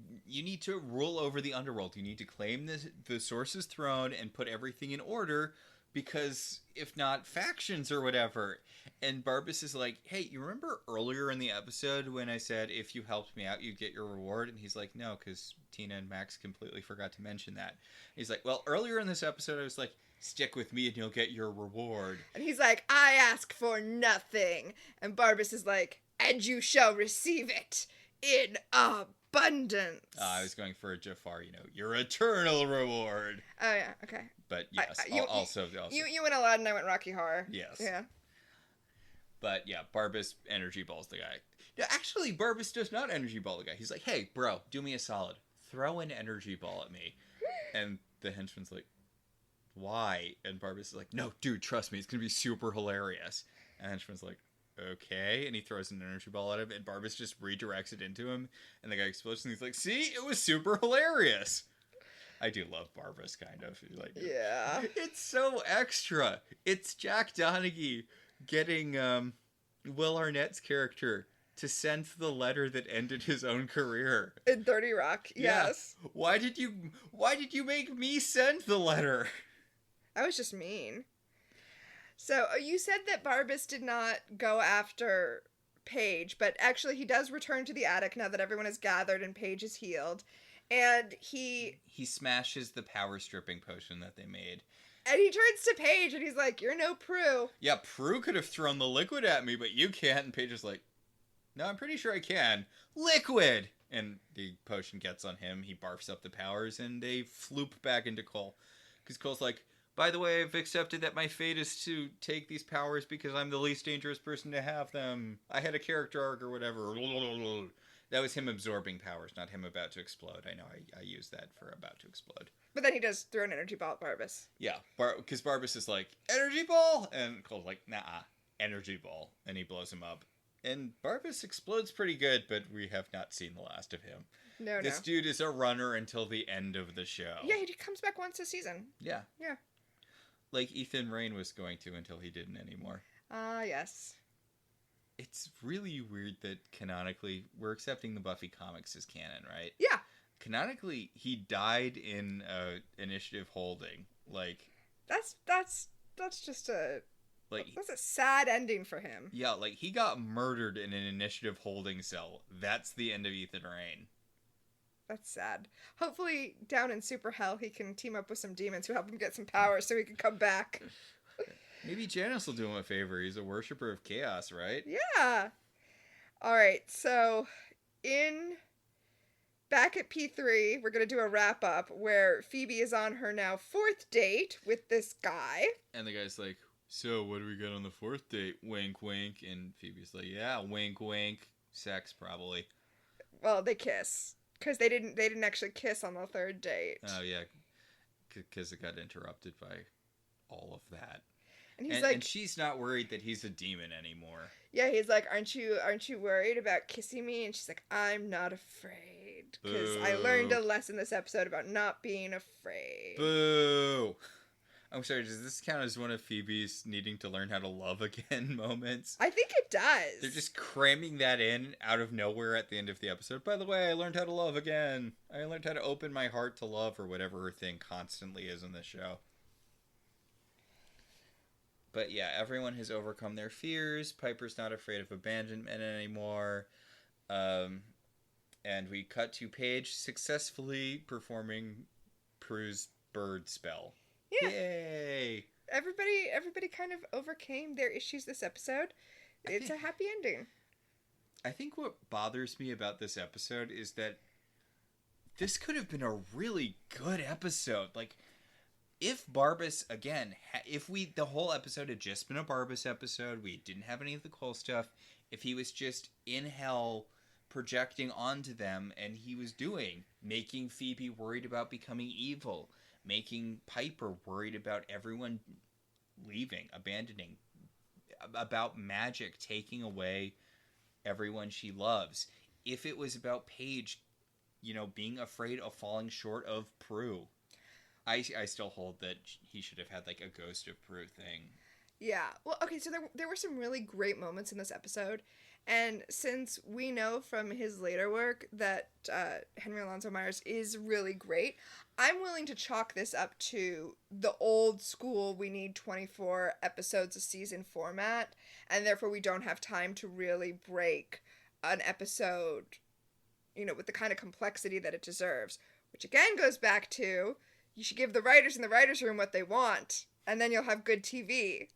rule over the underworld. You need to claim the Source's throne and put everything in order, because if not, factions or whatever. And Barbas is like, hey, you remember earlier in the episode when I said if you helped me out, you'd get your reward? And he's like, no, because Tina and Max completely forgot to mention that. And he's like, well, earlier in this episode, I was like, stick with me and you'll get your reward. And he's like, I ask for nothing. And Barbas is like, and you shall receive it in abundance. I was going for a Jafar, your eternal reward. Oh, yeah, okay. But yes, also. You went Aladdin, I went Rocky Horror. Yes. Yeah. But yeah, Barbas energy balls the guy. Yeah, actually, Barbas does not energy ball the guy. He's like, hey, bro, do me a solid. Throw an energy ball at me. And the henchman's like, why? And Barbas is like, no, dude, trust me, it's going to be super hilarious. And the henchman's like, okay. And he throws an energy ball at him, and Barbas just redirects it into him. And the guy explodes, and he's like, see, it was super hilarious. I do love Barbas, kind of. Like, yeah. It's so extra. It's Jack Donaghy getting Will Arnett's character to send the letter that ended his own career. In 30 Rock, yes. Yeah. Why did you make me send the letter? I was just mean. So, you said that Barbas did not go after Paige, but actually he does return to the attic now that everyone is gathered and Paige is healed. And he smashes the power stripping potion that they made. And he turns to Paige and he's like, you're no Prue. Yeah, Prue could have thrown the liquid at me, but you can't. And Paige is like, no, I'm pretty sure I can. Liquid! And the potion gets on him. He barfs up the powers and they floop back into Cole. Because Cole's like, by the way, I've accepted that my fate is to take these powers because I'm the least dangerous person to have them. I had a character arc or whatever. That was him absorbing powers, not him about to explode. I know I used that for about to explode. But then he does throw an energy ball at Barbas. Yeah, because Barbas is like, energy ball? And Cole's like, nah, energy ball. And he blows him up. And Barbas explodes pretty good, but we have not seen the last of him. No. This dude is a runner until the end of the show. Yeah, he comes back once a season. Yeah. Yeah. Like Ethan Rayne was going to until he didn't anymore. Yes. It's really weird that canonically, we're accepting the Buffy comics as canon, right? Yeah. Canonically, he died in initiative holding. Like, that's just a like that's a sad ending for him. Yeah, like he got murdered in an initiative holding cell. That's the end of Ethan Rayne. That's sad. Hopefully, down in Super Hell, he can team up with some demons who help him get some power so he can come back. Maybe Janice will do him a favor. He's a worshiper of chaos, right? Yeah. All right. So, back at P3, we're going to do a wrap up where Phoebe is on her now 4th date with this guy. And the guy's like, so what do we got on the 4th date? Wink, wink. And Phoebe's like, yeah, wink, wink. Sex, probably. Well, they kiss. Because they didn't actually kiss on the 3rd date. Oh, yeah. Because it got interrupted by all of that. And he's like, and she's not worried that he's a demon anymore. Yeah, he's like, aren't you worried about kissing me? And she's like, I'm not afraid. Because I learned a lesson this episode about not being afraid. Boo! I'm sorry, does this count as one of Phoebe's needing to learn how to love again moments? I think it does. They're just cramming that in out of nowhere at the end of the episode. By the way, I learned how to love again. I learned how to open my heart to love, or whatever her thing constantly is in this show. But yeah, everyone has overcome their fears. Piper's not afraid of abandonment anymore. And we cut to Paige successfully performing Prue's bird spell. Yeah. Yay! everybody kind of overcame their issues this episode. It's a happy ending. I think what bothers me about this episode is that this could have been a really good episode. Like, if Barbas, again, if the whole episode had just been a Barbas episode, we didn't have any of the Cole stuff, if he was just in hell projecting onto them, and he was making Phoebe worried about becoming evil, making Piper worried about everyone leaving, abandoning, about magic taking away everyone she loves. If it was about Paige, being afraid of falling short of Prue, I still hold that he should have had like a Ghost of Prue thing. Yeah. Well, okay, so there were some really great moments in this episode. And since we know from his later work that Henry Alonso Myers is really great, I'm willing to chalk this up to the old school, we need 24 episodes a season format, and therefore we don't have time to really break an episode, with the kind of complexity that it deserves. Which again goes back to, you should give the writers in the writers' room what they want, and then you'll have good TV.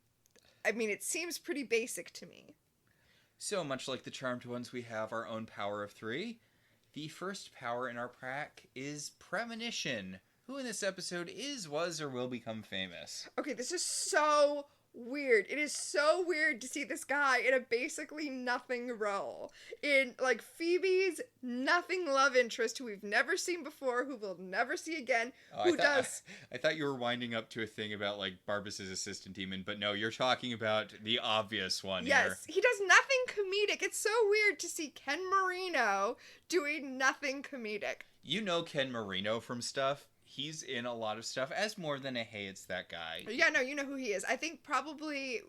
I mean, it seems pretty basic to me. So much like the Charmed Ones, we have our own power of 3. The first power in our pack is Premonition, who in this episode was, or will become famous. Okay, this is so weird. It is so weird to see this guy in a basically nothing role. In, like, Phoebe's nothing love interest, who we've never seen before, who we'll never see again, I thought you were winding up to a thing about, like, Barbas's assistant demon, but no, you're talking about the obvious one here. Yes, he does nothing comedic. It's so weird to see Ken Marino doing nothing comedic. You know Ken Marino from stuff. He's in a lot of stuff as more than a hey, it's that guy. Yeah, no, you know who he is. I think probably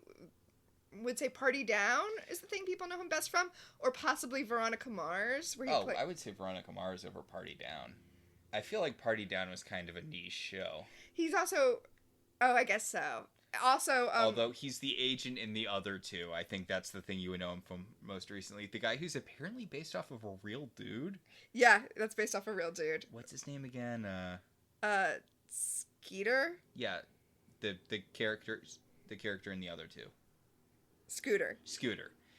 would say Party Down is the thing people know him best from, or possibly Veronica Mars. I would say Veronica Mars over Party Down. I feel like Party Down was kind of a niche show. He's also, I guess so. Also, although he's the agent in the other two, I think that's the thing you would know him from most recently. The guy who's apparently based off of a real dude. Yeah, that's based off a real dude. What's his name again? Skeeter? Yeah, the character in the other two. Scooter.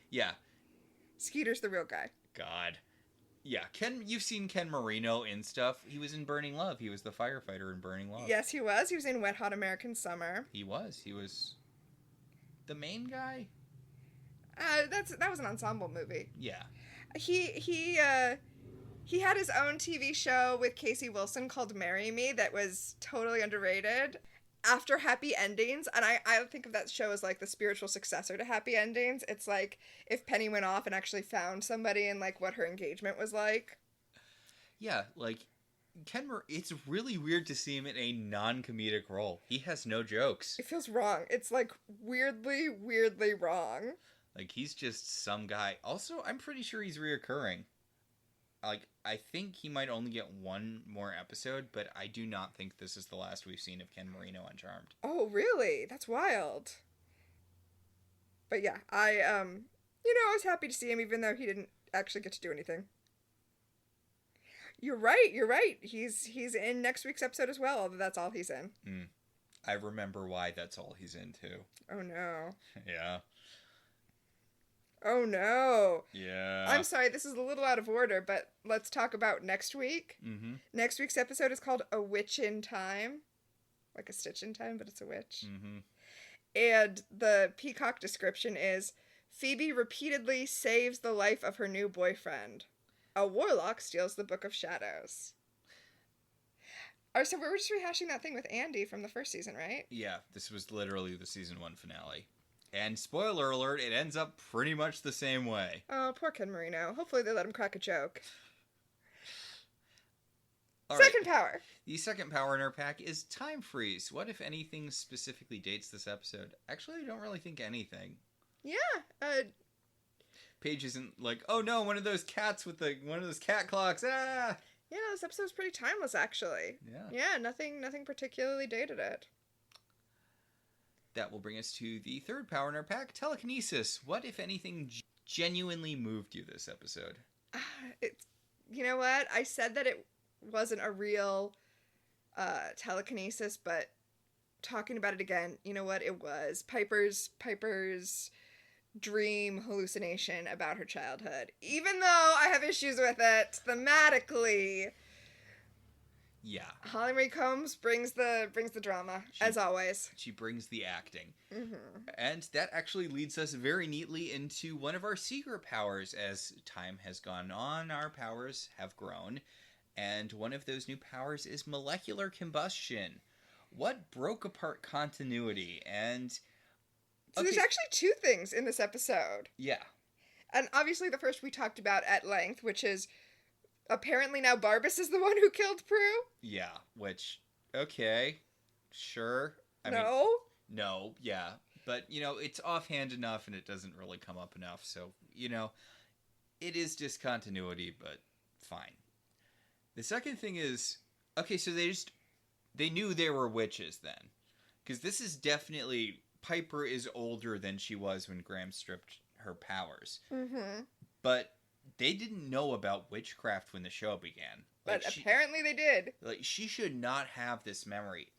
Yeah. Skeeter's the real guy. God. Yeah, you've seen Ken Marino in stuff. He was in Burning Love. He was the firefighter in Burning Love. Yes, he was. He was in Wet Hot American Summer. He was the main guy. That was an ensemble movie. Yeah. He had his own TV show with Casey Wilson called Marry Me that was totally underrated. After Happy Endings, and I think of that show as like the spiritual successor to Happy Endings. It's like if Penny went off and actually found somebody and like what her engagement was like. Yeah, like it's really weird to see him in a non-comedic role. He has no jokes. It feels wrong. It's like weirdly wrong. Like he's just some guy. Also, I'm pretty sure he's reoccurring. Like, I think he might only get one more episode, but I do not think this is the last we've seen of Ken Marino on Charmed. Oh, really? That's wild. But yeah, I was happy to see him, even though he didn't actually get to do anything. You're right. He's in next week's episode as well, although that's all he's in. I remember why that's all he's in, too. Oh, no. Yeah. Oh, no. Yeah. I'm sorry, this is a little out of order, but let's talk about next week. Mm-hmm. Next week's episode is called A Witch in Time. Like a stitch in time, but it's a witch. Mm-hmm. And the Peacock description is, Phoebe repeatedly saves the life of her new boyfriend. A warlock steals the Book of Shadows. Oh, so we're just rehashing that thing with Andy from the first season, right? Yeah, this was literally the season 1 finale. And spoiler alert, it ends up pretty much the same way. Oh, poor Ken Marino. Hopefully they let him crack a joke. Second power. The second power in our pack is Time Freeze. What, if anything, specifically dates this episode? Actually, I don't really think anything. Yeah. Paige isn't like, oh no, one of those cats with one of those cat clocks. Ah! Yeah, this episode's pretty timeless, actually. Yeah. Yeah, nothing particularly dated it. That will bring us to the third power in our pack, telekinesis. What, if anything, genuinely moved you this episode? You know what? I said that it wasn't a real telekinesis, but talking about it again, you know what? It was Piper's dream hallucination about her childhood. Even though I have issues with it thematically. Yeah. Holly Marie Combs brings the drama, as always. She brings the acting. Mm-hmm. And that actually leads us very neatly into one of our secret powers. As time has gone on, our powers have grown. And one of those new powers is molecular combustion. What broke apart continuity? And so there's actually two things in this episode. Yeah. And obviously the first we talked about at length, which is apparently now Barbas is the one who killed Prue. Yeah, which, okay, sure. I mean, no, yeah. But, it's offhand enough and it doesn't really come up enough. So, it is discontinuity, but fine. The second thing is, okay, so they knew they were witches then. Because this is definitely, Piper is older than she was when Graham stripped her powers. Mm-hmm. But they didn't know about witchcraft when the show began. But apparently they did. She should not have this memory.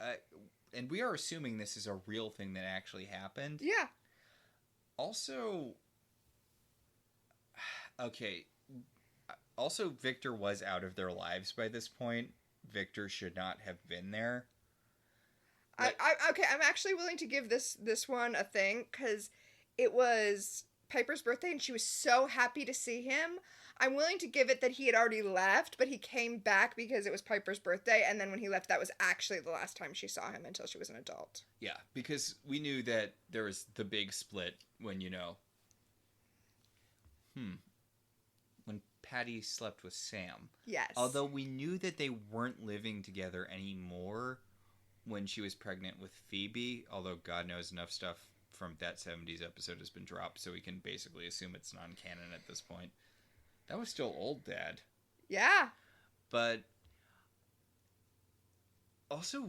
And we are assuming this is a real thing that actually happened. Yeah. Also, okay. Also, Victor was out of their lives by this point. Victor should not have been there. Okay, I'm actually willing to give this one a thing, because it was Piper's birthday and she was so happy to see him. I'm willing to give it that he had already left, but he came back because it was Piper's birthday, and then when he left, that was actually the last time she saw him until she was an adult. Yeah, because we knew that there was the big split when, when Patty slept with Sam. Yes. Although we knew that they weren't living together anymore when she was pregnant with Phoebe, although God knows enough stuff from that 70s episode has been dropped, so we can basically assume it's non-canon at this point. That was still old, Dad. Yeah. But also,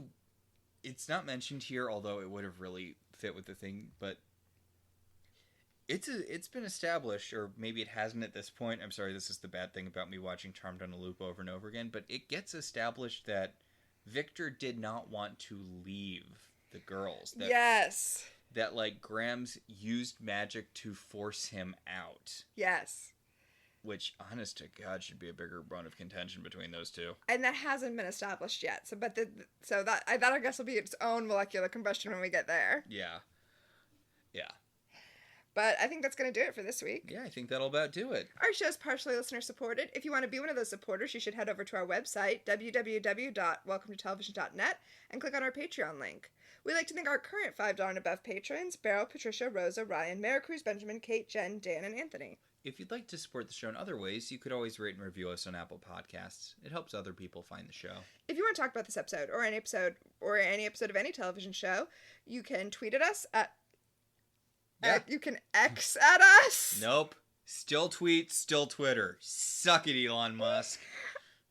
it's not mentioned here, although it would have really fit with the thing, but it's been established, or maybe it hasn't at this point. I'm sorry, this is the bad thing about me watching Charmed on a loop over and over again, but it gets established that Victor did not want to leave the girls. Yes. That, Grams used magic to force him out. Yes. Which, honest to God, should be a bigger bone of contention between those two. And that hasn't been established yet. So, that I guess will be its own molecular combustion when we get there. Yeah. Yeah. But I think that's going to do it for this week. Yeah, I think that'll about do it. Our show's partially listener supported. If you want to be one of those supporters, you should head over to our website, www.welcometotelevision.net, and click on our Patreon link. We'd like to thank our current $5 and above patrons, Beryl, Patricia, Rosa, Ryan, Maricruz, Benjamin, Kate, Jen, Dan, and Anthony. If you'd like to support the show in other ways, you could always rate and review us on Apple Podcasts. It helps other people find the show. If you want to talk about this episode, or any episode of any television show, you can tweet at us at... Yeah. You can X at us. Nope. Still tweet, still Twitter. Suck it, Elon Musk.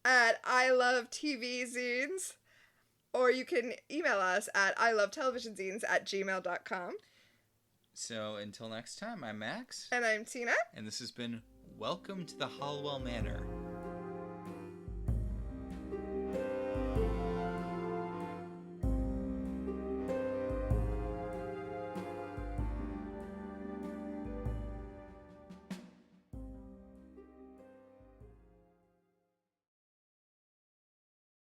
At I Love TV Zines. Or you can email us at ilovetelevisionzines@gmail.com. So until next time, I'm Max. And I'm Tina. And this has been Welcome to the Halliwell Manor.